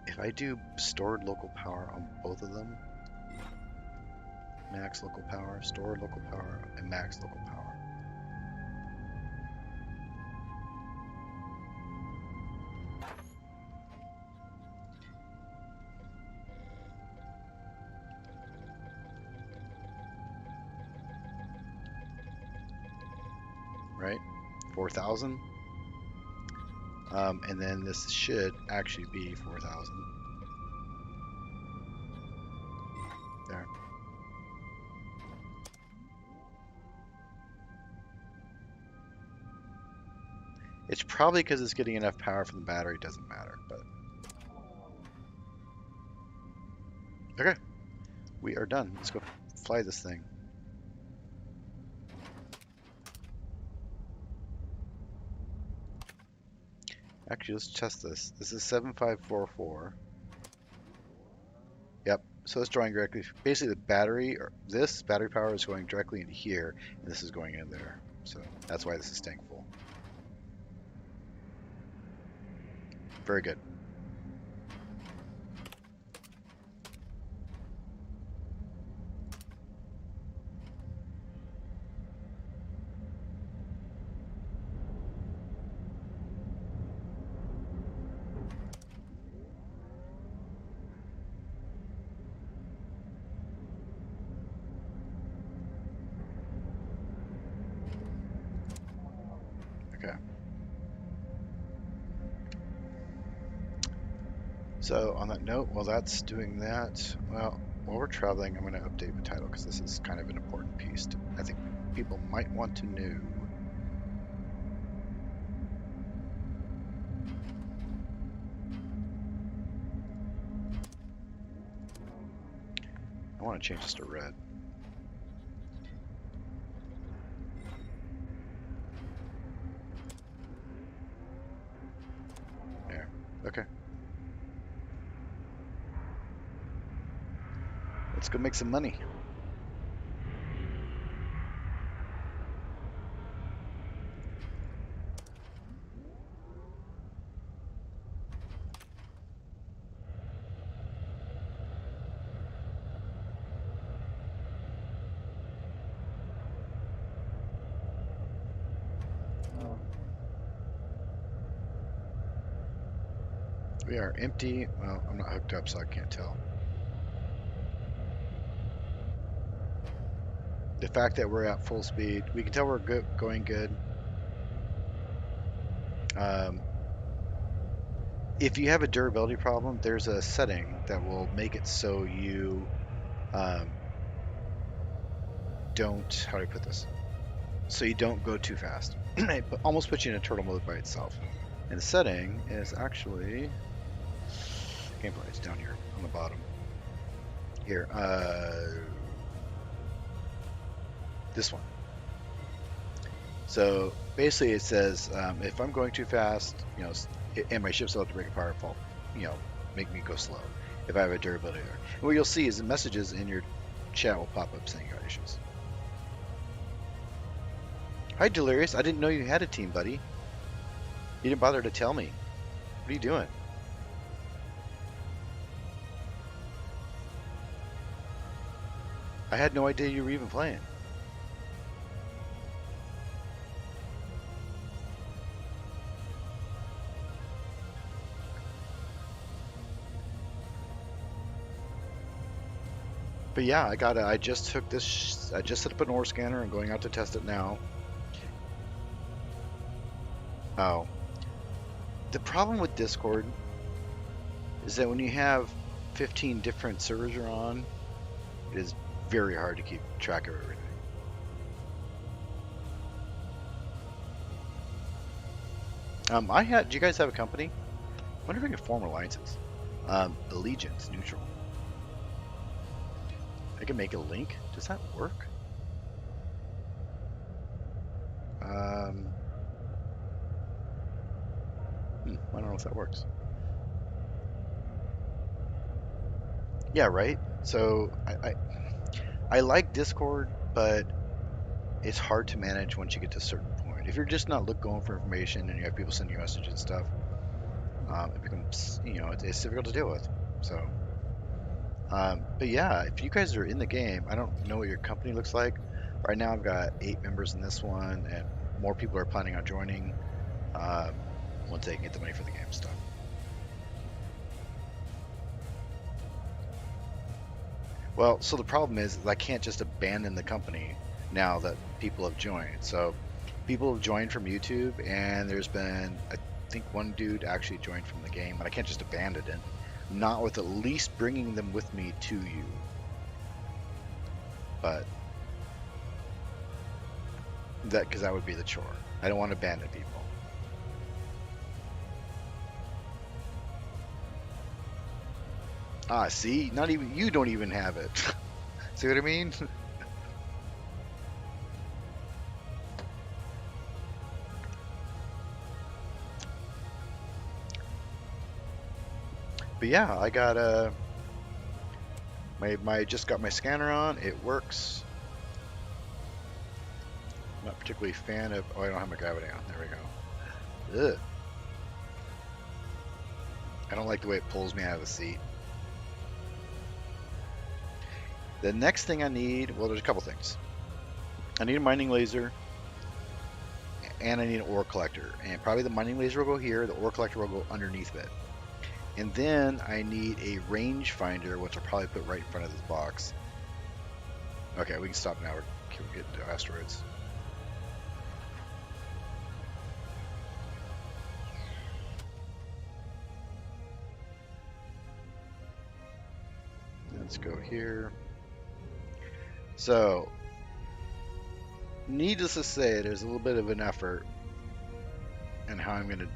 If I do stored local power on both of them, max local power, stored local power, and max local power. Right? 4,000. And then this should actually be 4,000. There. It's probably because it's getting enough power from the battery, it doesn't matter, but. Okay, we are done. Let's go fly this thing. Actually, let's test this. This is 7544. Yep, so it's drawing directly. Basically, the battery, or this battery power is going directly into here, and this is going in there. So that's why this is staying full. Very good. Okay. So on that note, while that's doing that, well, while we're traveling, I'm going to update the title because this is kind of an important piece. I think people might want to know. I want to change this to red. There. Okay. Let's go make some money. We are empty. Well, I'm not hooked up, so I can't tell. The fact that we're at full speed, we can tell we're good, going good. If you have a durability problem, there's a setting that will make it so you don't, how do I put this? So you don't go too fast. It almost puts you in a turtle mode by itself. And the setting is actually, gameplay is down here on the bottom. Here, this one. So basically it says, if I'm going too fast, you know, and my ship's about to break apart, fall, you know, make me go slow. If I have a durability error. And what you'll see is the messages in your chat will pop up saying you got issues. Hi Delirious, I didn't know you had a team, buddy. You didn't bother to tell me. What are you doing? I had no idea you were even playing. But yeah, I just took this, I just set up an ore scanner and going out to test it now. Oh. The problem with Discord is that when you have 15 different servers you're on, it is very hard to keep track of everything. Do you guys have a company? I wonder if I can form alliances. Allegiance, neutral. I can make a link. Does that work? I don't know if that works. Yeah, right. So I like Discord, but it's hard to manage once you get to a certain point. If you're just not going for information and you have people sending you messages and stuff, it becomes, it's difficult to deal with. So, but yeah, if you guys are in the game, I don't know what your company looks like. Right now, I've got 8 members in this one, and more people are planning on joining um, once they can get the money for the game stuff. Well, so the problem is I can't just abandon the company now that people have joined. So people have joined from YouTube, and there's been, I think, one dude actually joined from the game, but I can't just abandon it, not with at least bringing them with me to you. But because that would be the chore. I don't want to abandon people. Ah, see, not even you don't even have it. See what I mean? But yeah, I got my just got my scanner on. It works. Not particularly a fan of. Oh, I don't have my gravity on. There we go. Ugh. I don't like the way it pulls me out of the seat. The next thing I need, well, there's a couple things. I need a mining laser, and I need an ore collector. And probably the mining laser will go here. The ore collector will go underneath it. And then I need a range finder, which I'll probably put right in front of this box. Okay, we can stop now. We're getting to asteroids. Let's go here. So, needless to say, there's a little bit of an effort in how I'm going to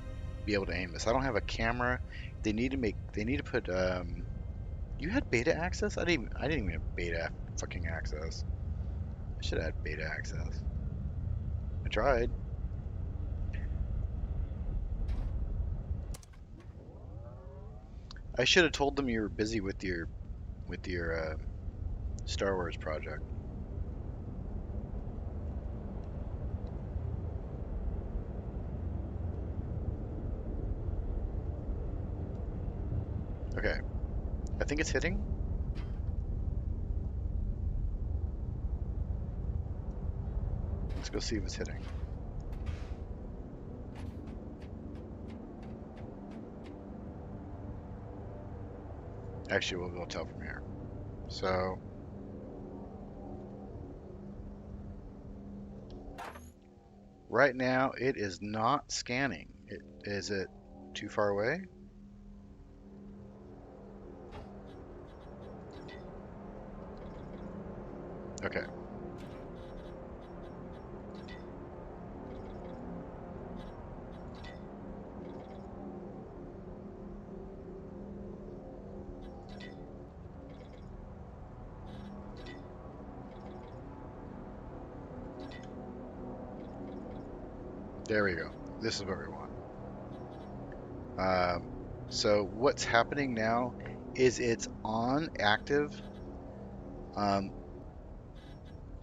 be able to aim this. I don't have a camera. They need to put. You had beta access? I didn't even have beta fucking access. I should have had beta access. I tried. I should have told them you were busy with your Star Wars project. Okay, I think it's hitting. Let's go see if it's hitting. Actually, we'll be able to tell from here. So, right now it is not scanning. Is it too far away? Okay. There we go. This is what we want. So what's happening now is it's on active, um,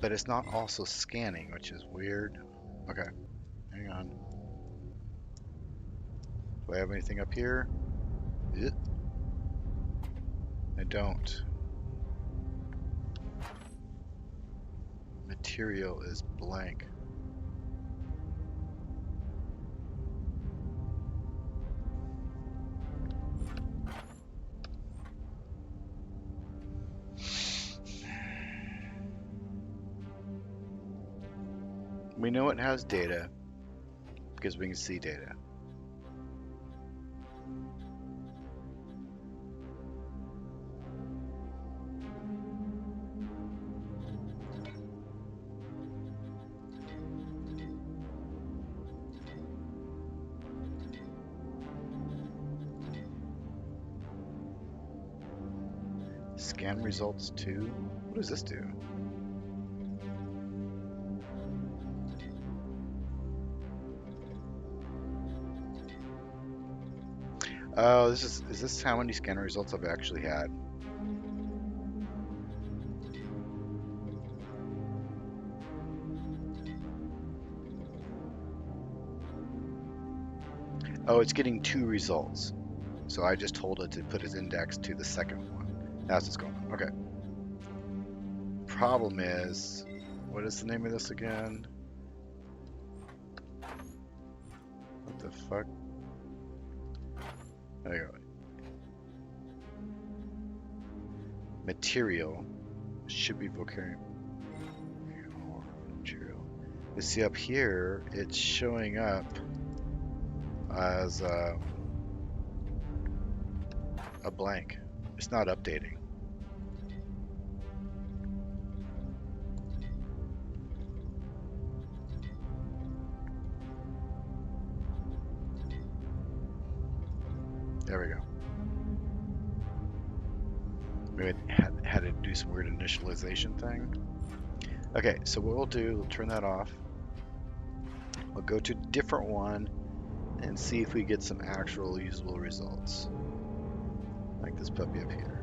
but it's not also scanning, which is weird. Okay, hang on. Do I have anything up here? Eh, I don't. Material is blank. We know it has data because we can see data. Scan results too. What does this do? Oh, is this how many scan results I've actually had? Oh, it's getting 2 results. So I just told it to put its index to the second one. That's what's going on. Okay. Problem is, what is the name of this again? What the fuck? There you go. Material should be vocabulary. Material. You see up here, it's showing up as a blank. It's not updating. There we go. We had to do some weird initialization thing. Okay, so what we'll do, we'll turn that off. We'll go to a different one and see if we get some actual usable results. Like this puppy up here.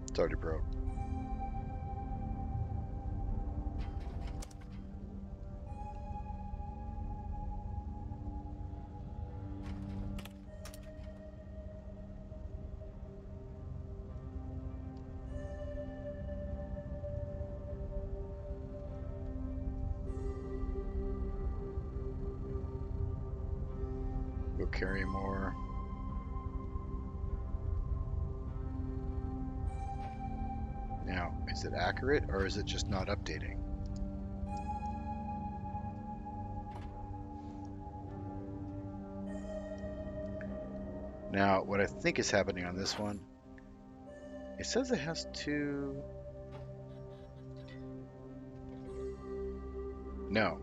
It's already broke. Go carry more. Now, is it accurate or is it just not updating? Now, what I think is happening on this one, it says it has 2. No.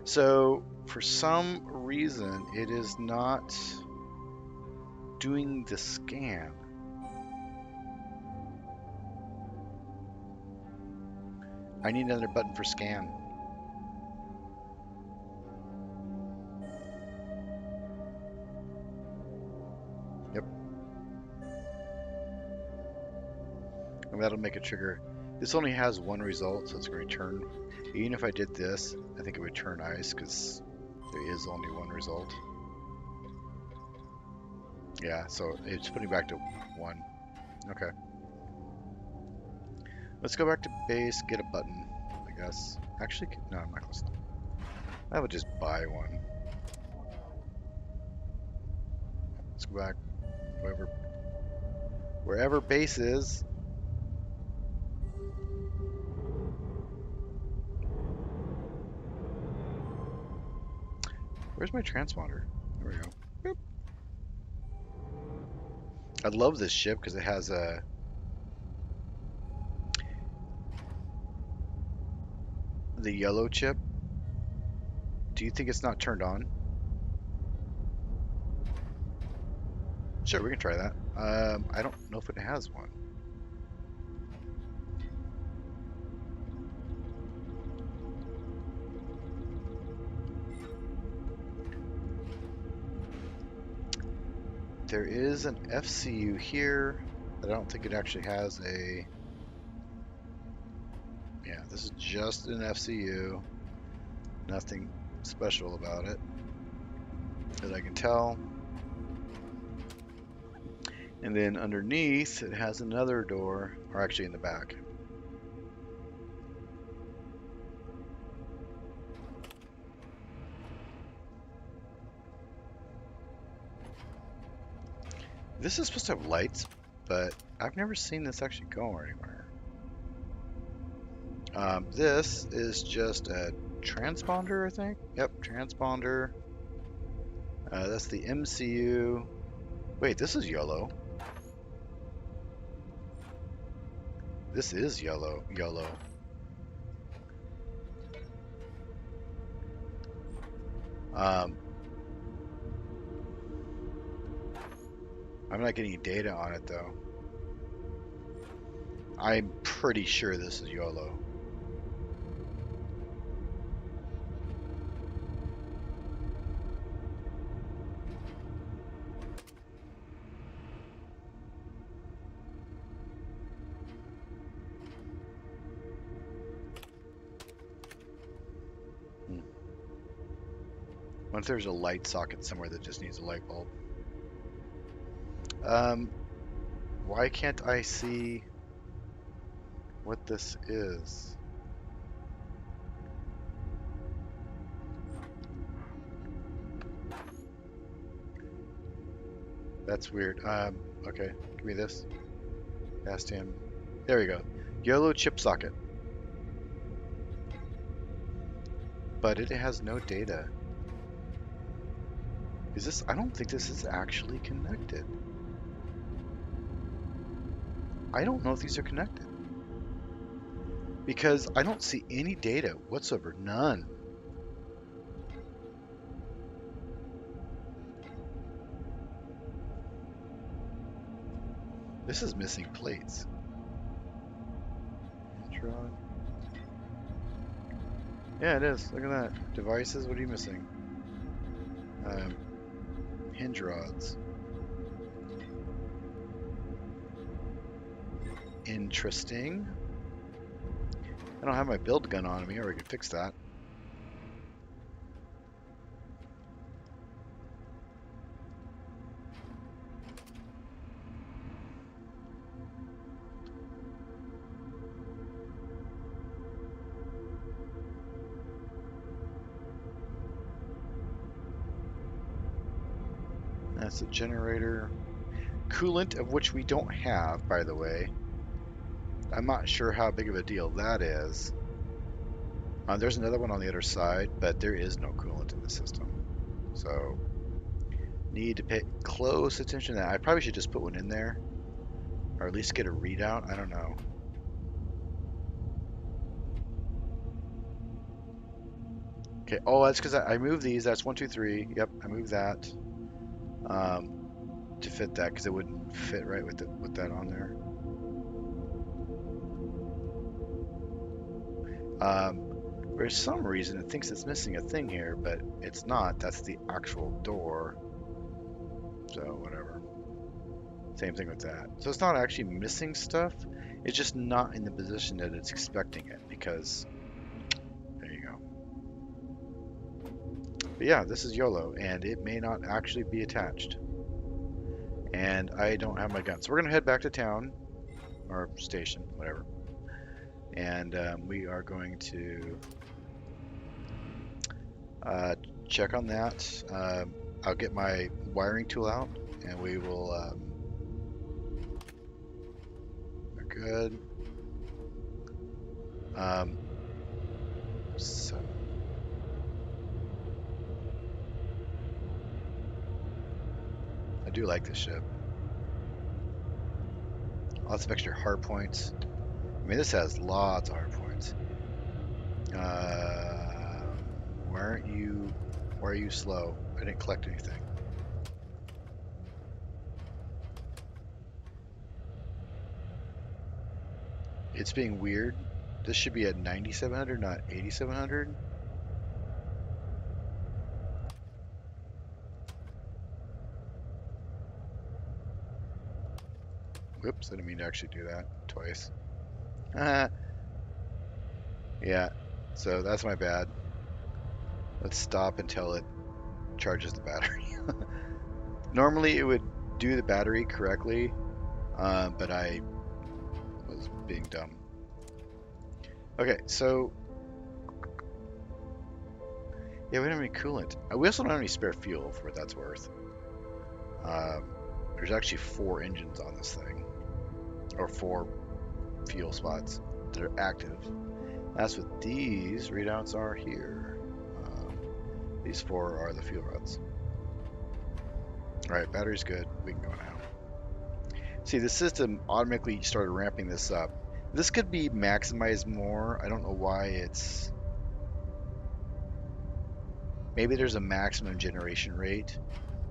So, for some reason, it is not doing the scan. I need another button for scan. Yep. And that'll make it trigger. This only has 1 result, so it's going to return. Even if I did this, I think it would turn ice because there is only 1 result. Yeah, so it's putting back to 1. Okay. Let's go back to base, get a button, I guess. Actually, no, I'm not close enough. I would just buy one. Let's go back, wherever base is. Where's my transponder? There we go. Boop. I love this ship because it has the yellow chip. Do you think it's not turned on? Sure, we can try that. I don't know if it has one. There is an FCU here, but I don't think it actually has a... Yeah, this is just an FCU. Nothing special about it that I can tell. And then underneath it has another door, or actually in the back. This is supposed to have lights, but I've never seen this actually go anywhere. This is just a transponder, I think. Yep, transponder. That's the MCU. Wait, this is yellow. This is yellow. I'm not getting any data on it though. I'm pretty sure this is YOLO. What if there's a light socket somewhere that just needs a light bulb? Why can't I see what this is? That's weird. Okay, give me this. Bastian. There we go. Yellow chip socket. But it has no data. Is this? I don't think this is actually connected. I don't know if these are connected. Because I don't see any data whatsoever. None. This is missing plates. Yeah, it is. Look at that. Devices, what are you missing? Hinge rods. Interesting. I don't have my build gun on me, or we can fix that. That's a generator. Coolant, of which we don't have, by the way. I'm not sure how big of a deal that is. There's another one on the other side, but there is no coolant in the system. So, need to pay close attention to that. I probably should just put one in there. Or at least get a readout. I don't know. Okay, oh, that's because I moved these. That's 1, 2, 3. Yep, I moved that. To fit that, because it wouldn't fit right with that on there. For some reason, it thinks it's missing a thing here, but it's not. That's the actual door. So, whatever. Same thing with that. So it's not actually missing stuff. It's just not in the position that it's expecting it, because there you go. But yeah, this is YOLO, and it may not actually be attached. And I don't have my gun. So we're going to head back to town, or station, whatever. And we are going to check on that. I'll get my wiring tool out, and we will... we're good. So... I do like this ship. Lots of extra hard points. I mean, this has lots of hard points. Why are you slow? I didn't collect anything. It's being weird. This should be at 9,700, not 8,700. Whoops, I didn't mean to actually do that twice. Yeah, so that's my bad. Let's stop until it charges the battery. Normally it would do the battery correctly, but I was being dumb. Okay, so yeah, we don't have any coolant. We also don't have any spare fuel, for what that's worth. There's actually 4 engines on this thing, or 4 fuel spots that are active. That's what these readouts are here. These 4 are the fuel rods. Alright, battery's good. We can go now. See, the system automatically started ramping this up. This could be maximized more. I don't know why it's... Maybe there's a maximum generation rate.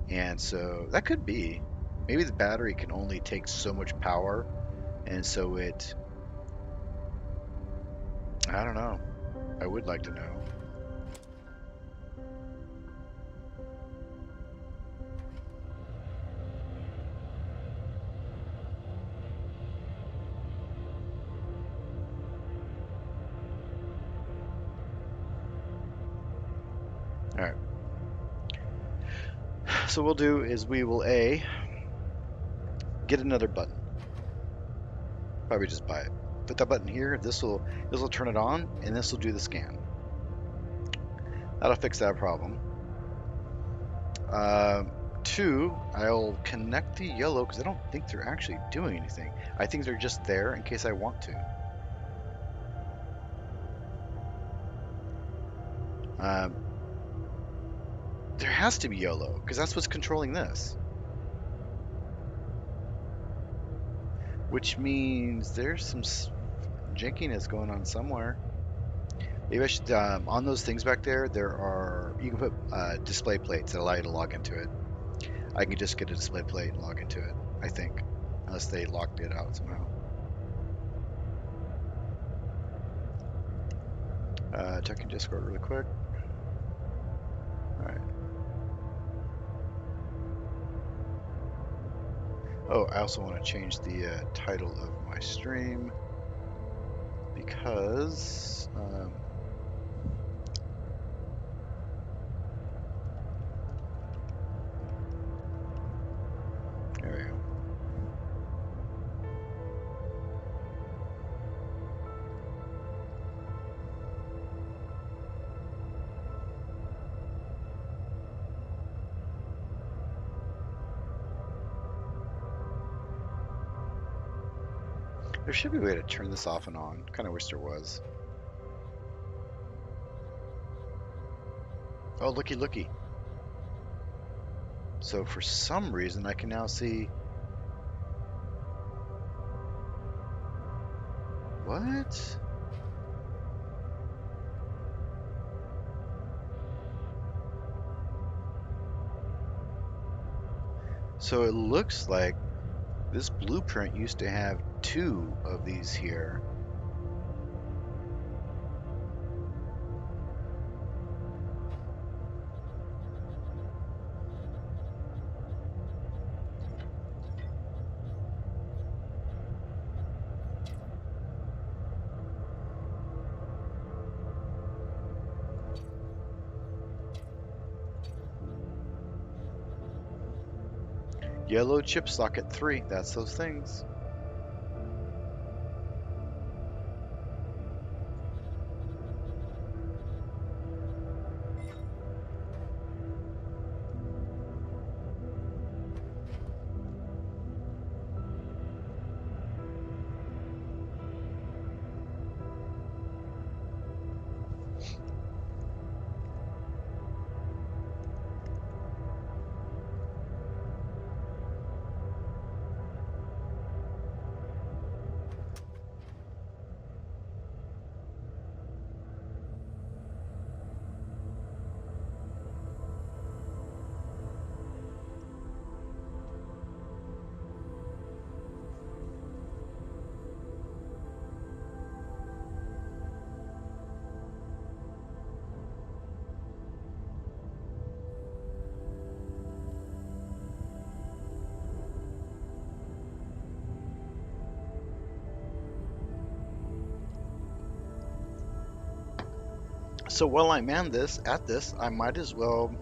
And so, that could be. Maybe the battery can only take so much power. And so it... I don't know. I would like to know. Alright. So we'll do is we will get another button. Probably just buy it. Put that button here. This will turn it on, and this will do the scan. That'll fix that problem. 2, I'll connect the yellow because I don't think they're actually doing anything. I think they're just there in case I want to. There has to be yellow because that's what's controlling this. Which means there's some jankiness going on somewhere. Maybe I should, on those things back there, you can put display plates that allow you to log into it. I can just get a display plate and log into it, I think. Unless they locked it out somehow. Checking Discord really quick. Alright. Oh, I also want to change the title of my stream because there we go. There should be a way to turn this off and on. Kind of wish there was. Oh, looky, looky. So for some reason, I can now see... What? So it looks like this blueprint used to have 2 of these here. Yellow chip socket 3, that's those things. So while I'm at this, I might as well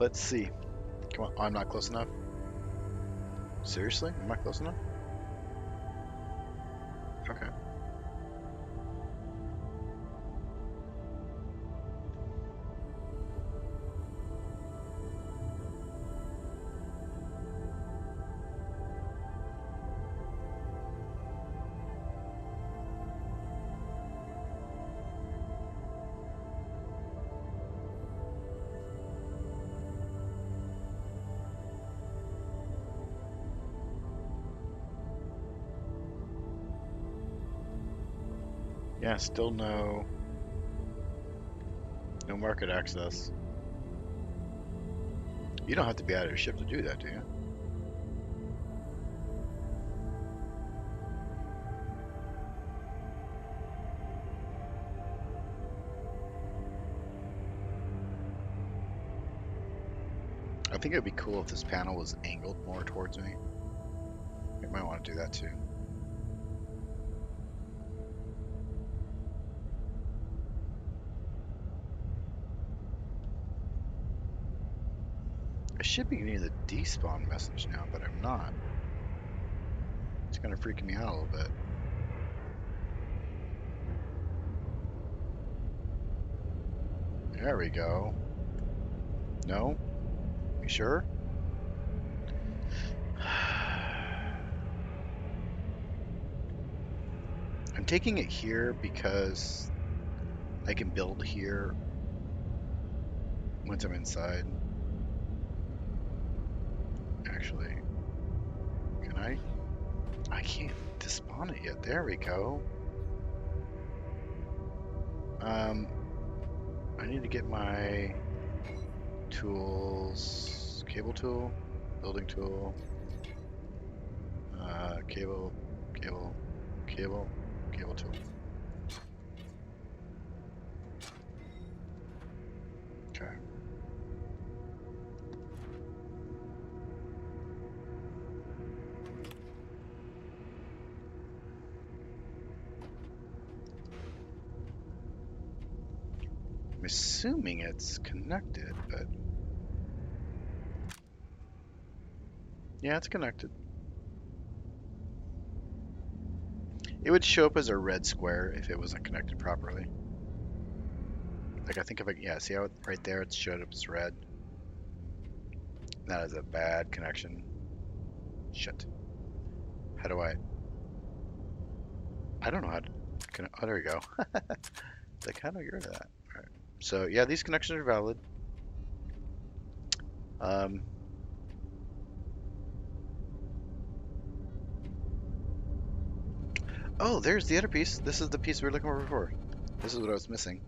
let's see. Come on, I'm not close enough. Seriously? I'm not close enough? Okay. Yeah, still no market access. You don't have to be out of your ship to do that, do you? I think it would be cool if this panel was angled more towards me. You might want to do that too. I should be getting the despawn message now, but I'm not. It's kind of freaking me out a little bit. There we go. No? You sure? I'm taking it here because I can build here once I'm inside. Actually, can I? I can't despawn it yet. There we go. I need to get my tools, cable tool, building tool, cable tool. Okay. I'm assuming it's connected, but yeah, it's connected. It would show up as a red square if it wasn't connected properly. Like I think if I, yeah, see how right there it showed up as red? That is a bad connection. Shit. How do I don't know how to, oh, there we go. Like, how do I get rid of that? All right. So yeah, these connections are valid. Oh, there's the other piece. This is the piece we were looking for before. This is what I was missing,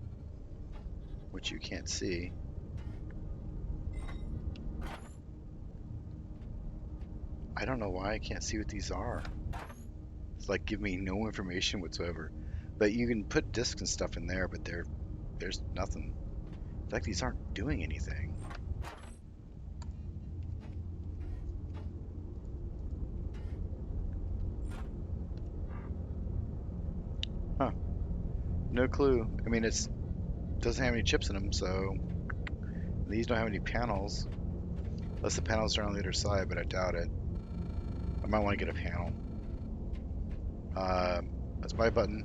which you can't see. I don't know why I can't see what these are. It's like give me no information whatsoever. But you can put discs and stuff in there, but there's nothing. It's like these aren't doing anything. Huh. No clue. I mean, it doesn't have any chips in them, so these don't have any panels. Unless the panels are on the other side, but I doubt it. I might want to get a panel. Let's buy a button.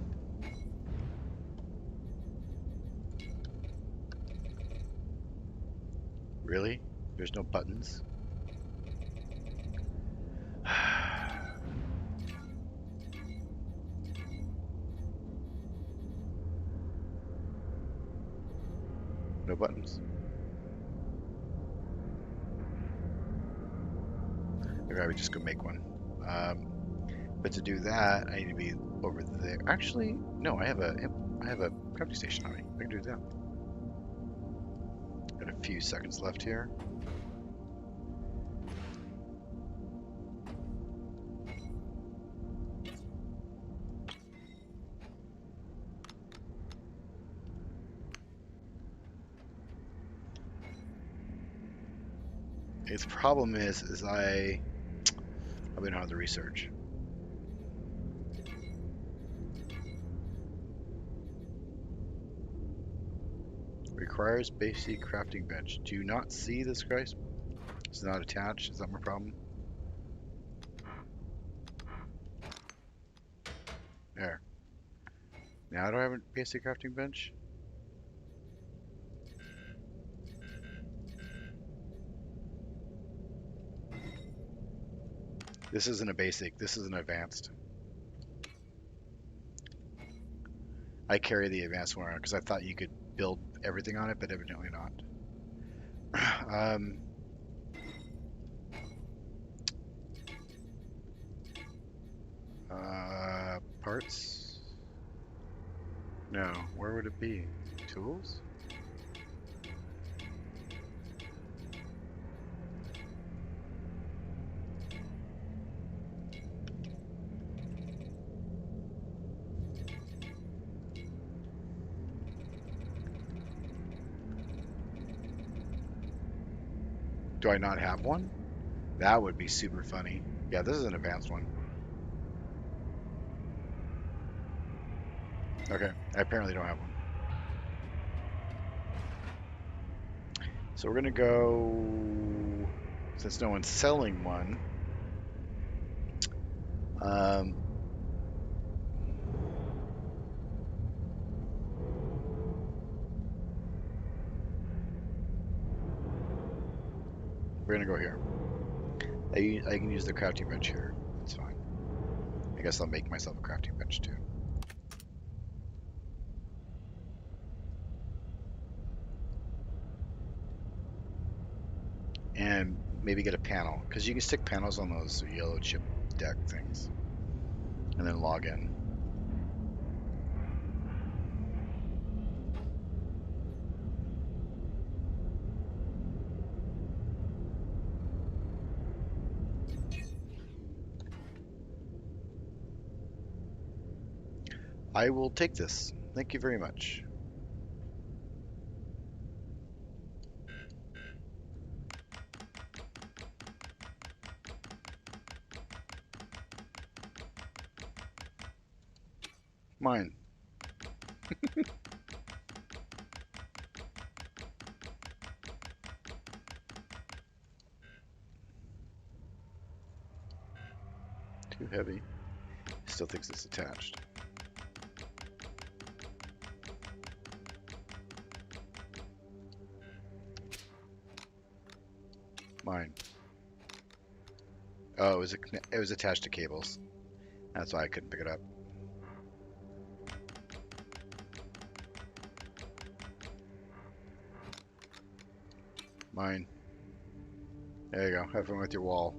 Really? There's no buttons? No buttons. Maybe I would just go make one. But to do that, I need to be over there. Actually, no, I have a crafting station on me. I can do that. Got a few seconds left here. Its problem is I don't have the research. Requires basic crafting bench. Do you not see this, guys? It's not attached. Is that my problem? There. Now do I have a basic crafting bench? This isn't a basic. This is an advanced. I carry the advanced one around because I thought you could build everything on it, but evidently not. Parts? No, where would it be? Tools? Do I not have one? That would be super funny. Yeah, this is an advanced one. Okay, I apparently don't have one. So we're gonna go, since no one's selling one, um, we're gonna go here. I can use the crafting bench here. That's fine. I guess I'll make myself a crafting bench too. And maybe get a panel, because you can stick panels on those yellow chip deck things, and then log in. I will take this. Thank you very much. Mine. Too heavy. Still thinks it's attached. Mine. Oh, it was attached to cables. That's why I couldn't pick it up. Mine. There you go. Have fun with your wall.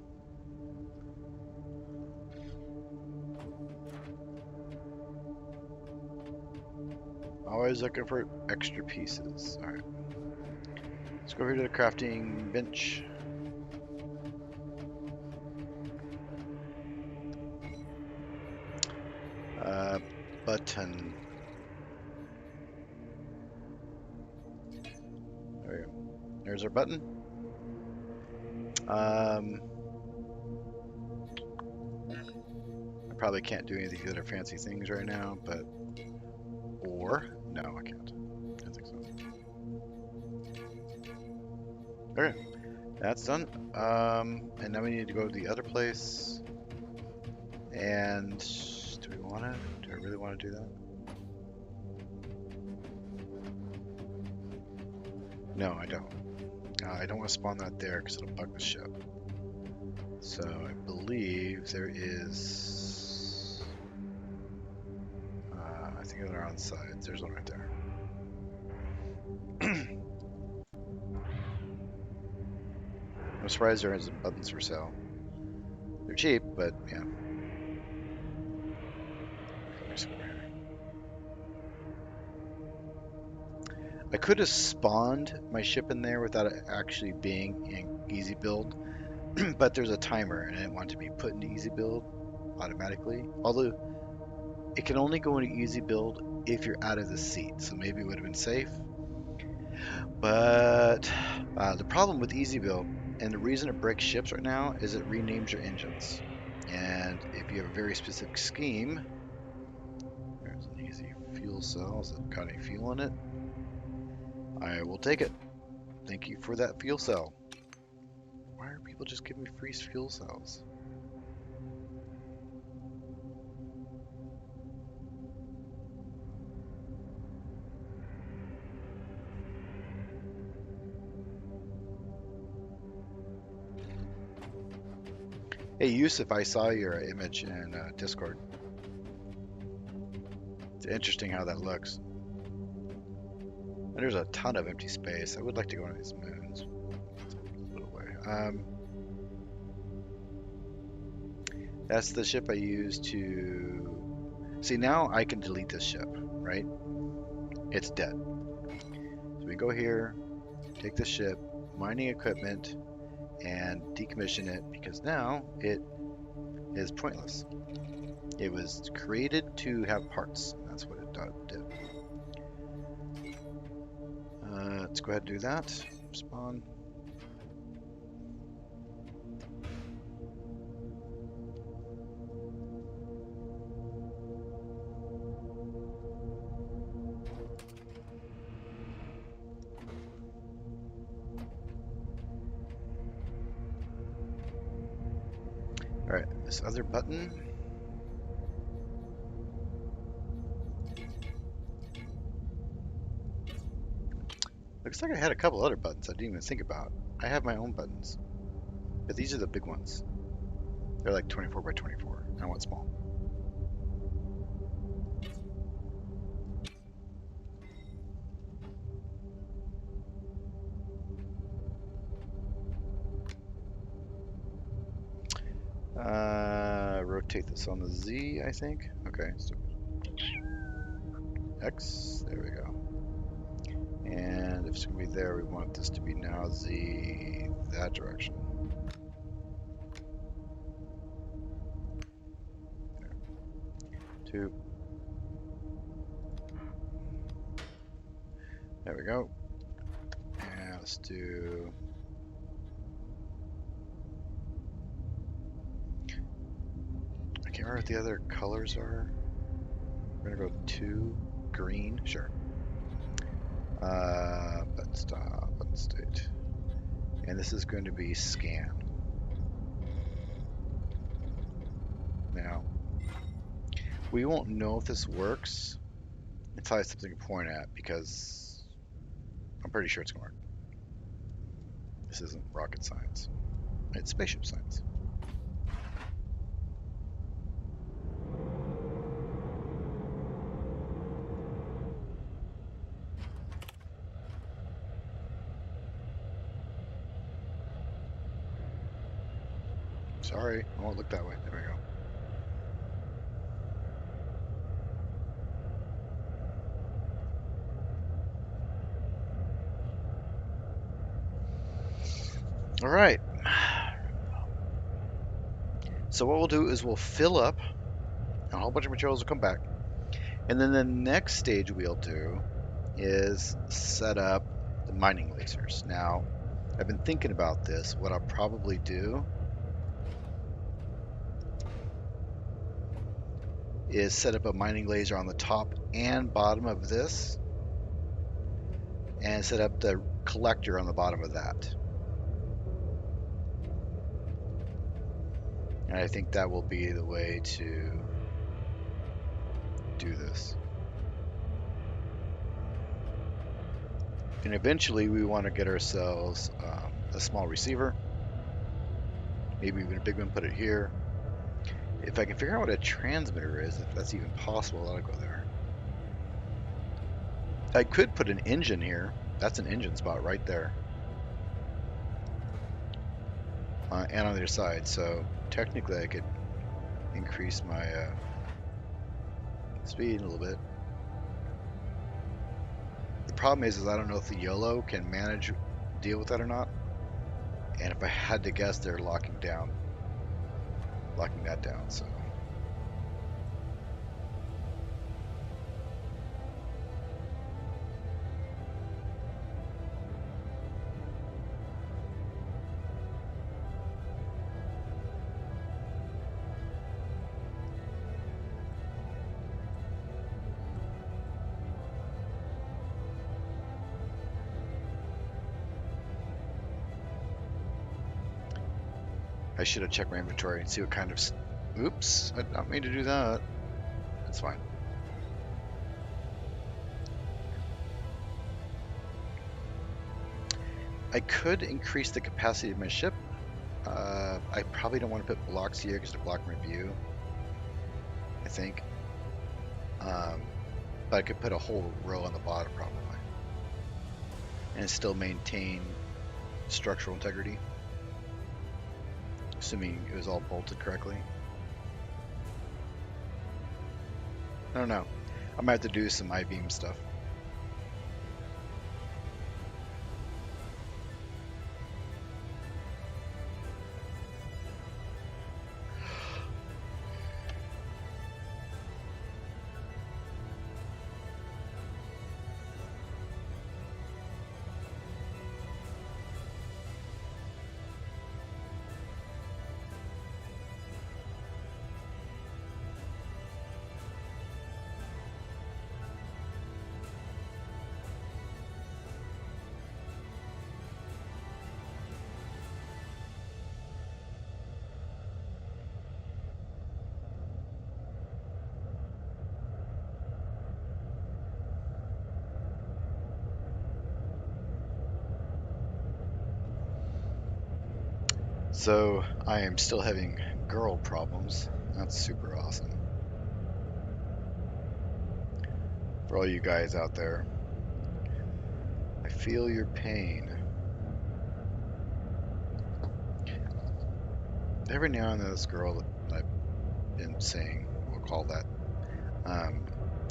Always looking for extra pieces. Alright. Let's go over to the crafting bench. Button. There we go. There's our button. I probably can't do any of these other fancy things right now, but... Or... No, I can't. I don't think so. Okay. That's done. And now we need to go to the other place. And... Do we want to? Do I really want to do that? No, I don't. I don't want to spawn that there because it'll bug the ship. So I believe there is... I think they're on sides. There's one right there. I'm surprised there isn't buttons for sale. They're cheap, but yeah. I could have spawned my ship in there without it actually being in easy build, but there's a timer and I didn't want it to be put into easy build automatically. Although it can only go into easy build if you're out of the seat, so maybe it would have been safe. But the problem with easy build, and the reason it breaks ships right now, is it renames your engines. And if you have a very specific scheme, there's an easy fuel cell. Has it got any fuel in it? I will take it. Thank you for that fuel cell. Why are people just giving me free fuel cells? Hey Yusuf, I saw your image in Discord. It's interesting how that looks. And there's a ton of empty space. I would like to go on these moons. A little way. That's the ship I use to... See, now I can delete this ship, right? It's dead. So we go here, take the ship, mining equipment, and decommission it because now it is pointless. It was created to have parts. That's what it did. Let's go ahead and do that. Spawn. This other button. Looks like I had a couple other buttons I didn't even think about. I have my own buttons, but these are the big ones. They're like 24 by 24. I want small. Rotate this on the Z, I think. Okay, so X, there we go. And if it's gonna be there, we want this to be now Z, that direction. There. 2. There we go. And let's do... I can't remember what the other colors are. We're gonna go 2 green, sure. Button stop, button state. And this is going to be scan. Now, we won't know if this works until I have something to point at, because I'm pretty sure it's going to work. This isn't rocket science. It's spaceship science. Sorry, I won't look that way. There we go. All right. So what we'll do is we'll fill up, a whole bunch of materials will come back. And then the next stage we'll do is set up the mining lasers. Now, I've been thinking about this. What I'll probably do is set up a mining laser on the top and bottom of this, and set up the collector on the bottom of that. And I think that will be the way to do this. And eventually we want to get ourselves a small receiver, maybe even a big one, put it here. If I can figure out what a transmitter is, if that's even possible, I'll go there. I could put an engine here. That's an engine spot right there. And on the other side, so technically I could increase my speed a little bit. The problem is I don't know if the YOLO can deal with that or not. And if I had to guess, they're locking that down, so. I should have checked my inventory and see what kind of... Oops, I did not mean to do that. That's fine. I could increase the capacity of my ship. I probably don't want to put blocks here because they're blocking my view, I think. But I could put a whole row on the bottom probably. And still maintain structural integrity. Assuming it was all bolted correctly. I don't know. I might have to do some I-beam stuff. So I am still having girl problems. That's super awesome. For all you guys out there, I feel your pain. Every now and then this girl that I've been seeing, we'll call that,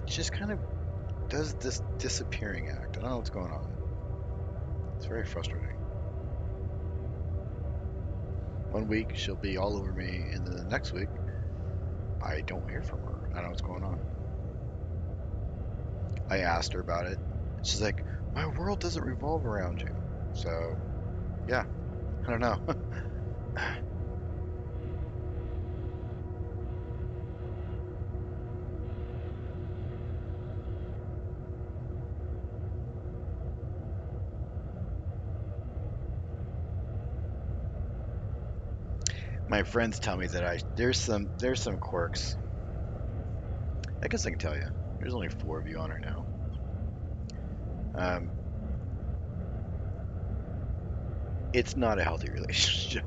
she just kind of does this disappearing act. I don't know what's going on. It's very frustrating. One week she'll be all over me, and then the next week I don't hear from her. I don't know what's going on. I asked her about it. She's like, my world doesn't revolve around you. So, yeah, I don't know. My friends tell me that there's some quirks. I guess I can tell you. There's only 4 of you on right now. Um, it's not a healthy relationship.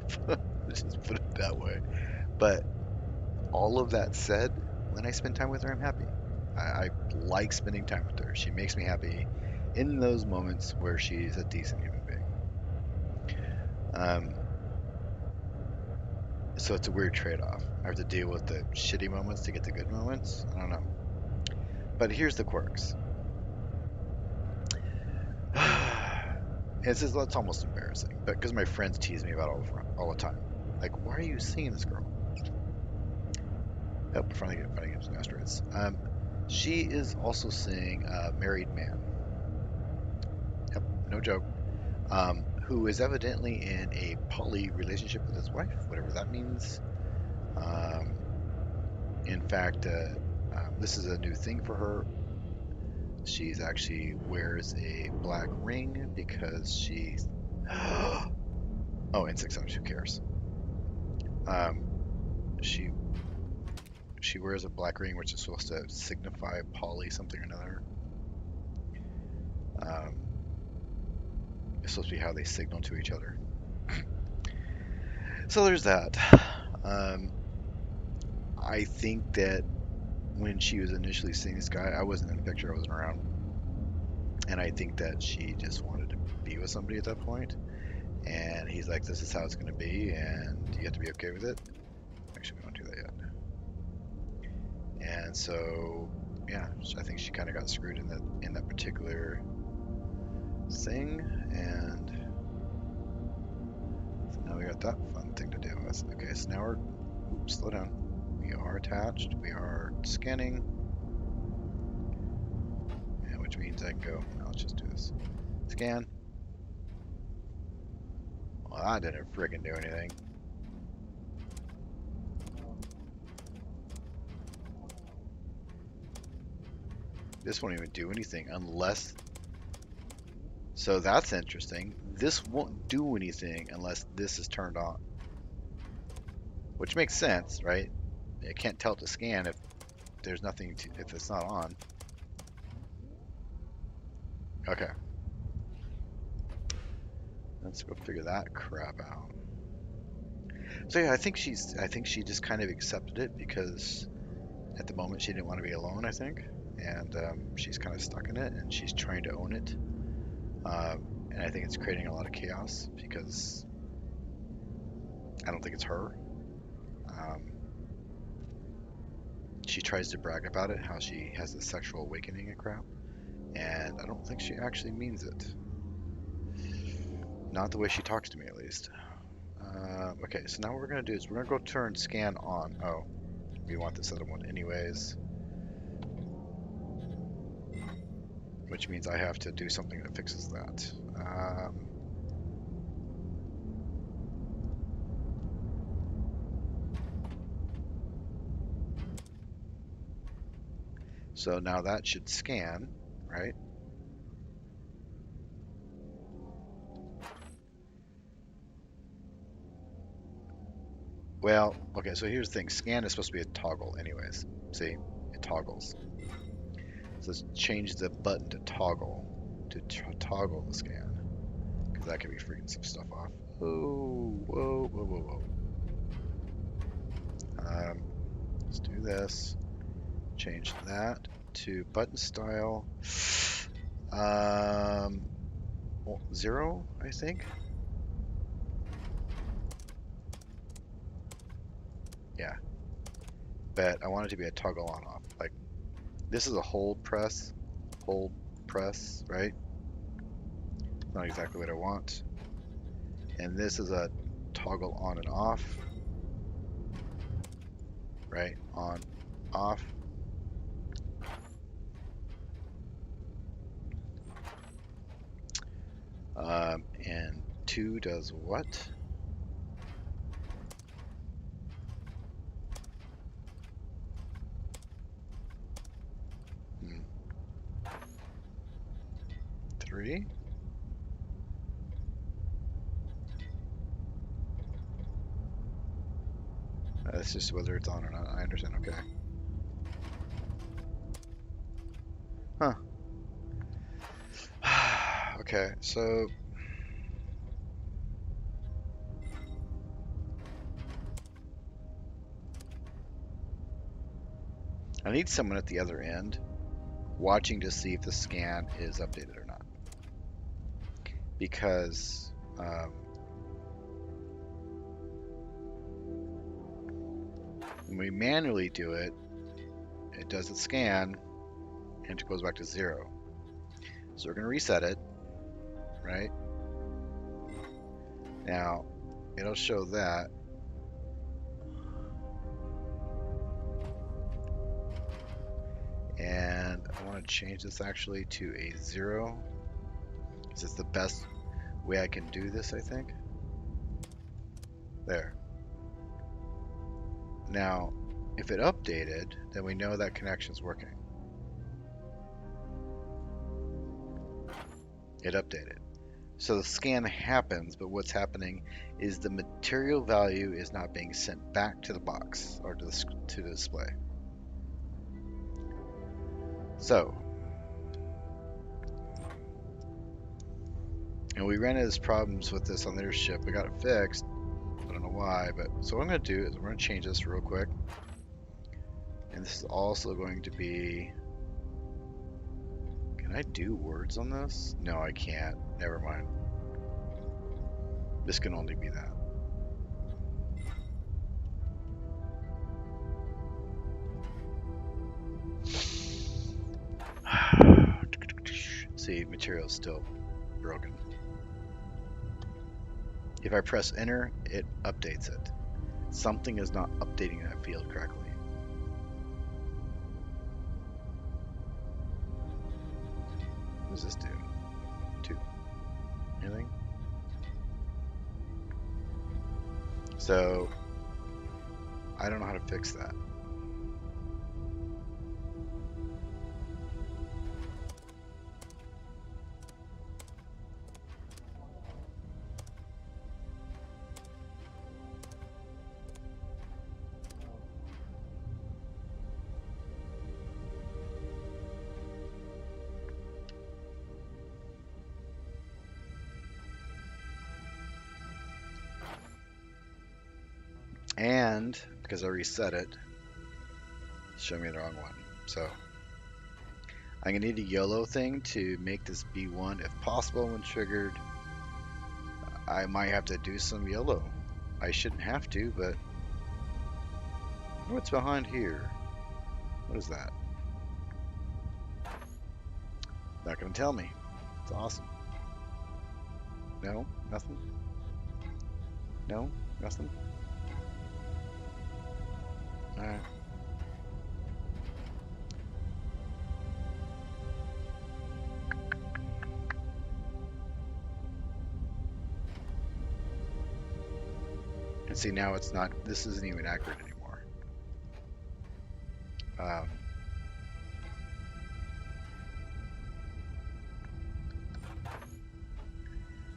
Let's just put it that way. But all of that said, when I spend time with her, I'm happy. I like spending time with her. She makes me happy in those moments where she's a decent human being. So it's a weird trade-off. I have to deal with the shitty moments to get the good moments. I don't know. But here's the quirks. That's almost embarrassing, but because my friends tease me about all the time. Like, why are you seeing this girl? Oh, finally getting some asteroids. She is also seeing a married man. Yep, no joke. Who is evidently in a poly relationship with his wife, whatever that means. In fact, this is a new thing for her. She's actually wears a black ring because she's. Oh, insect centers. Who cares? She wears a black ring, which is supposed to signify poly something or another. It's supposed to be how they signal to each other. So there's that. I think that when she was initially seeing this guy, I wasn't in the picture, I wasn't around. And I think that she just wanted to be with somebody at that point. And he's like, this is how it's going to be, and you have to be okay with it. Actually, we don't do that yet. And so, yeah, I think she kind of got screwed in that particular thing, and so now we got that fun thing to deal with. Okay, so now oops, slow down. We are attached, we are scanning, and which means I can go, now let's just do this. Scan. Well, that didn't friggin' do anything. This won't even do anything unless... So that's interesting. This won't do anything unless this is turned on. Which makes sense, right? It can't tell to scan if there's nothing to, if it's not on. Okay. Let's go figure that crap out. So yeah, I think she just kind of accepted it because at the moment she didn't want to be alone, I think. And she's kind of stuck in it, and she's trying to own it. And I think it's creating a lot of chaos because I don't think it's her. She tries to brag about it, how she has this sexual awakening and crap, and I don't think she actually means it. Not the way she talks to me, at least. Okay, so now what we're going to do is we're going to go turn scan on. Oh, we want this other one anyways. Which means I have to do something that fixes that. So now that should scan, right? Well, okay, so here's the thing. Scan is supposed to be a toggle anyways. See? It toggles. So let's change the button to toggle, to toggle the scan. Because that could be freaking some stuff off. Oh, whoa, whoa, whoa, whoa. Let's do this. Change that to button style. Well, 0, I think. Yeah. But I want it to be a toggle on off. Like, this is a hold press, right? Not exactly what I want. And this is a toggle on and off, right? On, off. And 2 does what? Hmm. 3? That's just whether it's on or not. I understand. Okay. Huh. Okay, so I need someone at the other end watching to see if the scan is updated or not. Because when we manually do it, it does its scan and it goes back to 0. So we're going to reset it, right? Now, it'll show that. And I want to change this actually to a 0. This is the best way I can do this, I think. There. Now, if it updated, then we know that connection's working. It updated. So the scan happens, but what's happening is the material value is not being sent back to the box or to the display. So, and we ran into problems with this on their ship. We got it fixed. I don't know why, but so what I'm going to do is we're going to change this real quick. And this is also going to be... Can I do words on this? No, I can't. Never mind. This can only be that. See, material's still broken. If I press enter, it updates it. Something is not updating that field correctly. What does this do? 2. Anything? So, I don't know how to fix that. And because I reset it, it's showing me the wrong one. So I'm gonna need a YOLO thing to make this be 1 if possible. When triggered, I might have to do some YOLO. I shouldn't have to, but what's behind here? What is that? Not gonna tell me. It's awesome. No, nothing. No, nothing. Alright. And see, now it's not, this isn't even accurate anymore.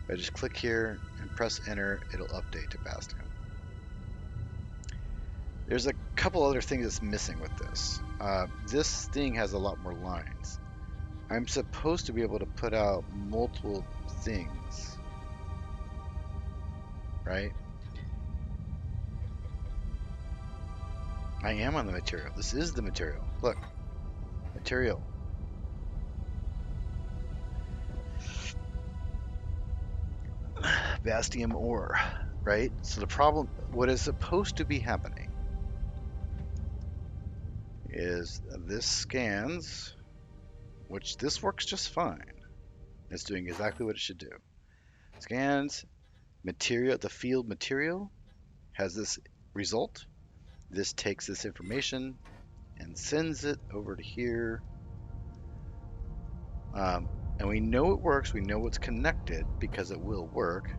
If I just click here and press enter, it'll update to Bastion. There's a couple other things that's missing with this. This thing has a lot more lines. I'm supposed to be able to put out multiple things. right? I am on the material. This is the material. Look, material. Bastium ore, right? So the problem, what is supposed to be happening is this scans, which this works just fine. It's doing exactly what it should do. Scans material, the field material has this result. This takes this information and sends it over to here. And we know it works. We know it's connected because it will work.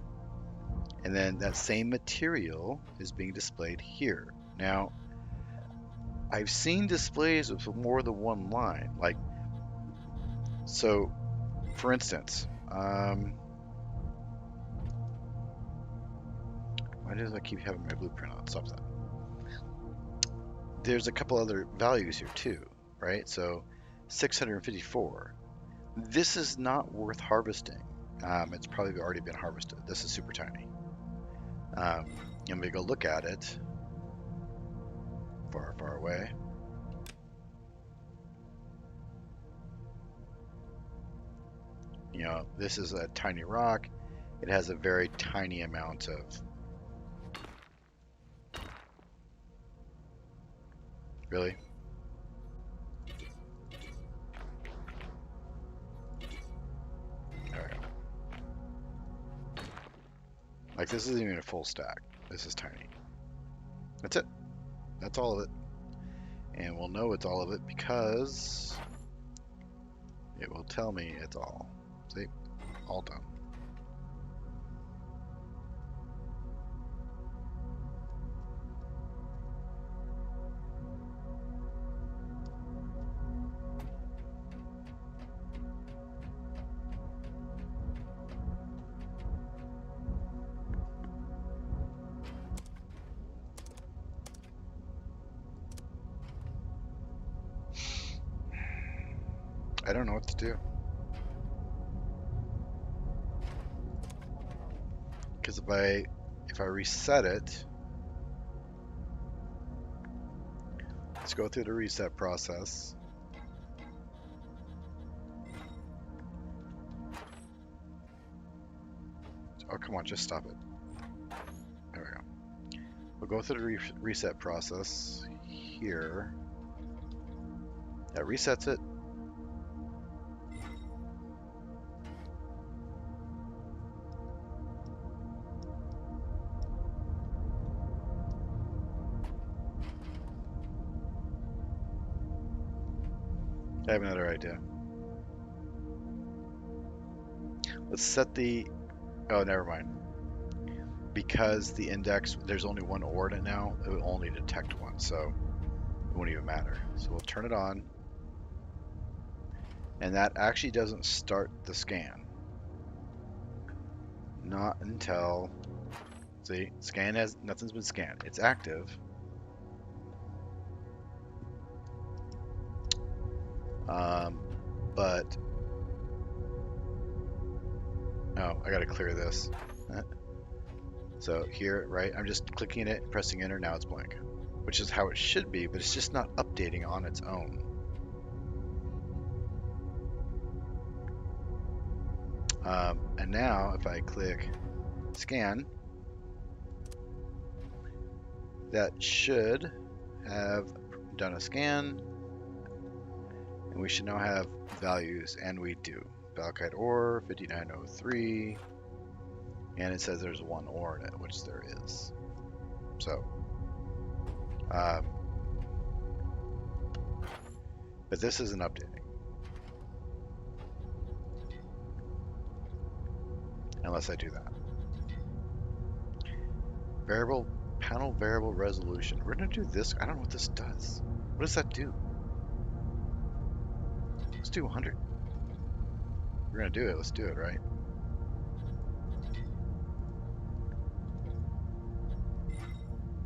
And then that same material is being displayed here. Now, I've seen displays with more than one line. Like, so, for instance, why does I keep having my blueprint on? Stop that. There's a couple other values here too, right? So 654. This is not worth harvesting. It's probably already been harvested. This is super tiny. And we go look at it far, far away. You know, this is a tiny rock. It has a very tiny amount of really. There we go. Like this isn't even a full stack. This is tiny. That's it. That's all of it. And we'll know it's all of it because it will tell me it's all. See? All done. I don't know what to do. Because if I reset it, let's go through the reset process. Oh, come on, just stop it. There we go. We'll go through the reset process here. That resets it. I have another idea. Let's set the, oh, never mind. Because the index, there's only one ore in it now, it will only detect one, so it won't even matter. So we'll turn it on. And that actually doesn't start the scan. Not until, see, scan has, nothing's been scanned. It's active. But, oh, I gotta clear this. So here, right, I'm just clicking it, pressing enter, now it's blank. Which is how it should be, but it's just not updating on its own. And now, if I click scan, that should have done a scan, and we should now have values, and we do. Valkite ore, 5903, and it says there's one ore in it, which there is. So, but this isn't updating. Unless I do that. Variable panel variable resolution. We're gonna do this. I don't know what this does. What does that do? Let's do 100. We're gonna do it. Let's do it, right?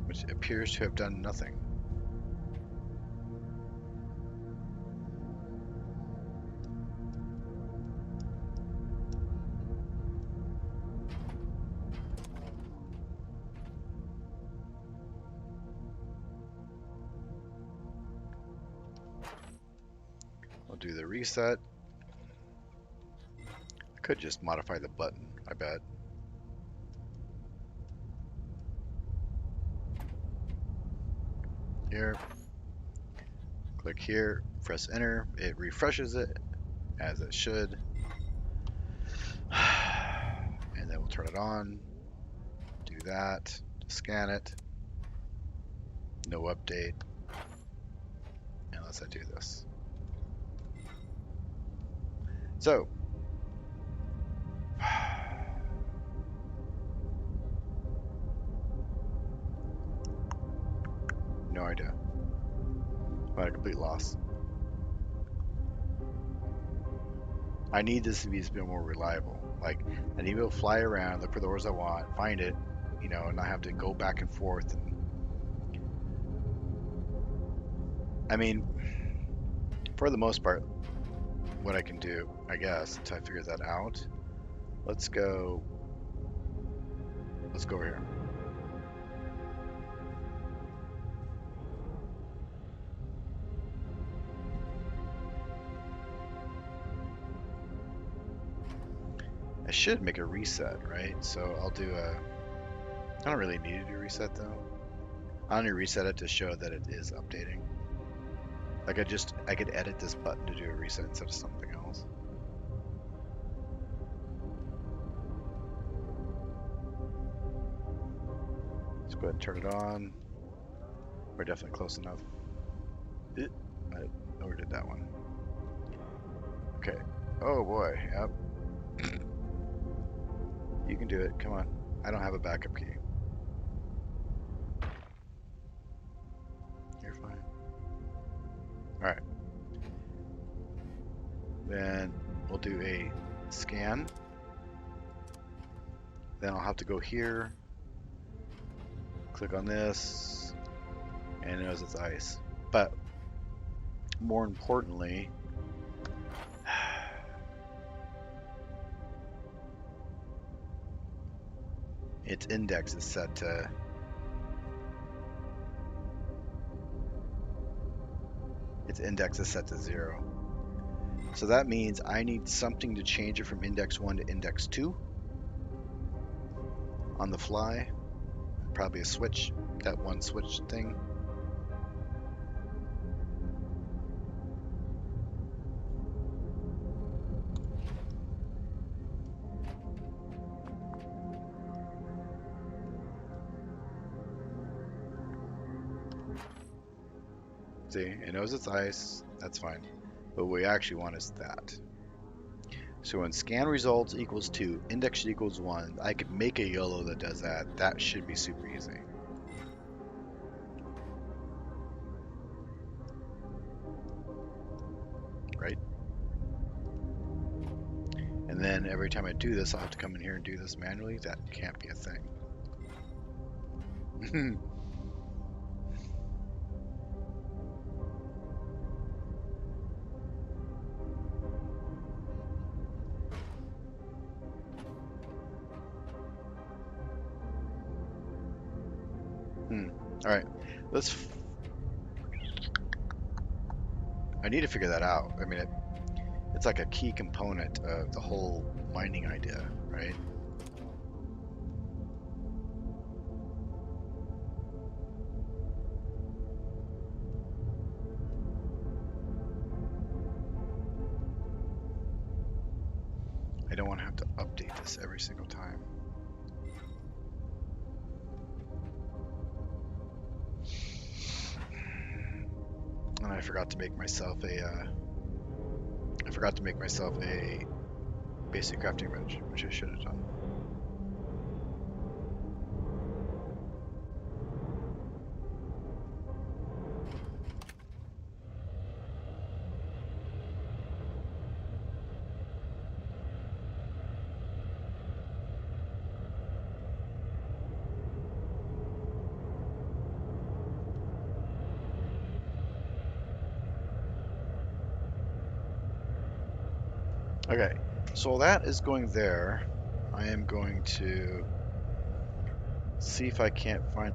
Which appears to have done nothing. do the reset. I could just modify the button, I bet. Here, click here, press enter, it refreshes it, as it should. And then we'll turn it on, do that, scan it, no update, unless I do this. So, no idea. I'm at a complete loss. I need this to be a bit more reliable. Like, I need to be able to fly around, look for the ores I want, find it, you know, and not have to go back and forth. And I mean, for the most part, what I can do, I guess, until I figure that out, let's go over here. I should make a reset, right? So I'll do a, I don't really need to do a reset though. I only reset it to show that it is updating. Like I could edit this button to do a reset instead of something else. Let's go ahead and turn it on. We're definitely close enough. I overdid that one. Okay. Oh boy, yep. You can do it, come on. I don't have a backup key. You're fine. Alright. Then we'll do a scan. Then I'll have to go here, click on this, and it knows it's ice. But more importantly, its index is set to its index is set to 0. So that means I need something to change it from index 1 to index 2 on the fly. Probably a switch, that one switch thing. See, it knows it's ice, that's fine. But what we actually want is that. So when scan results equals 2, index equals 1, I could make a YOLO that does that. That should be super easy. Right? And then every time I do this, I'll have to come in here and do this manually. That can't be a thing. Alright, I need to figure that out. I mean, it's like a key component of the whole mining idea, right? I don't want to have to update this every single time. And I forgot to make myself a basic crafting bench, which I should have done. Okay, so while that is going there, I am going to see if I can't find.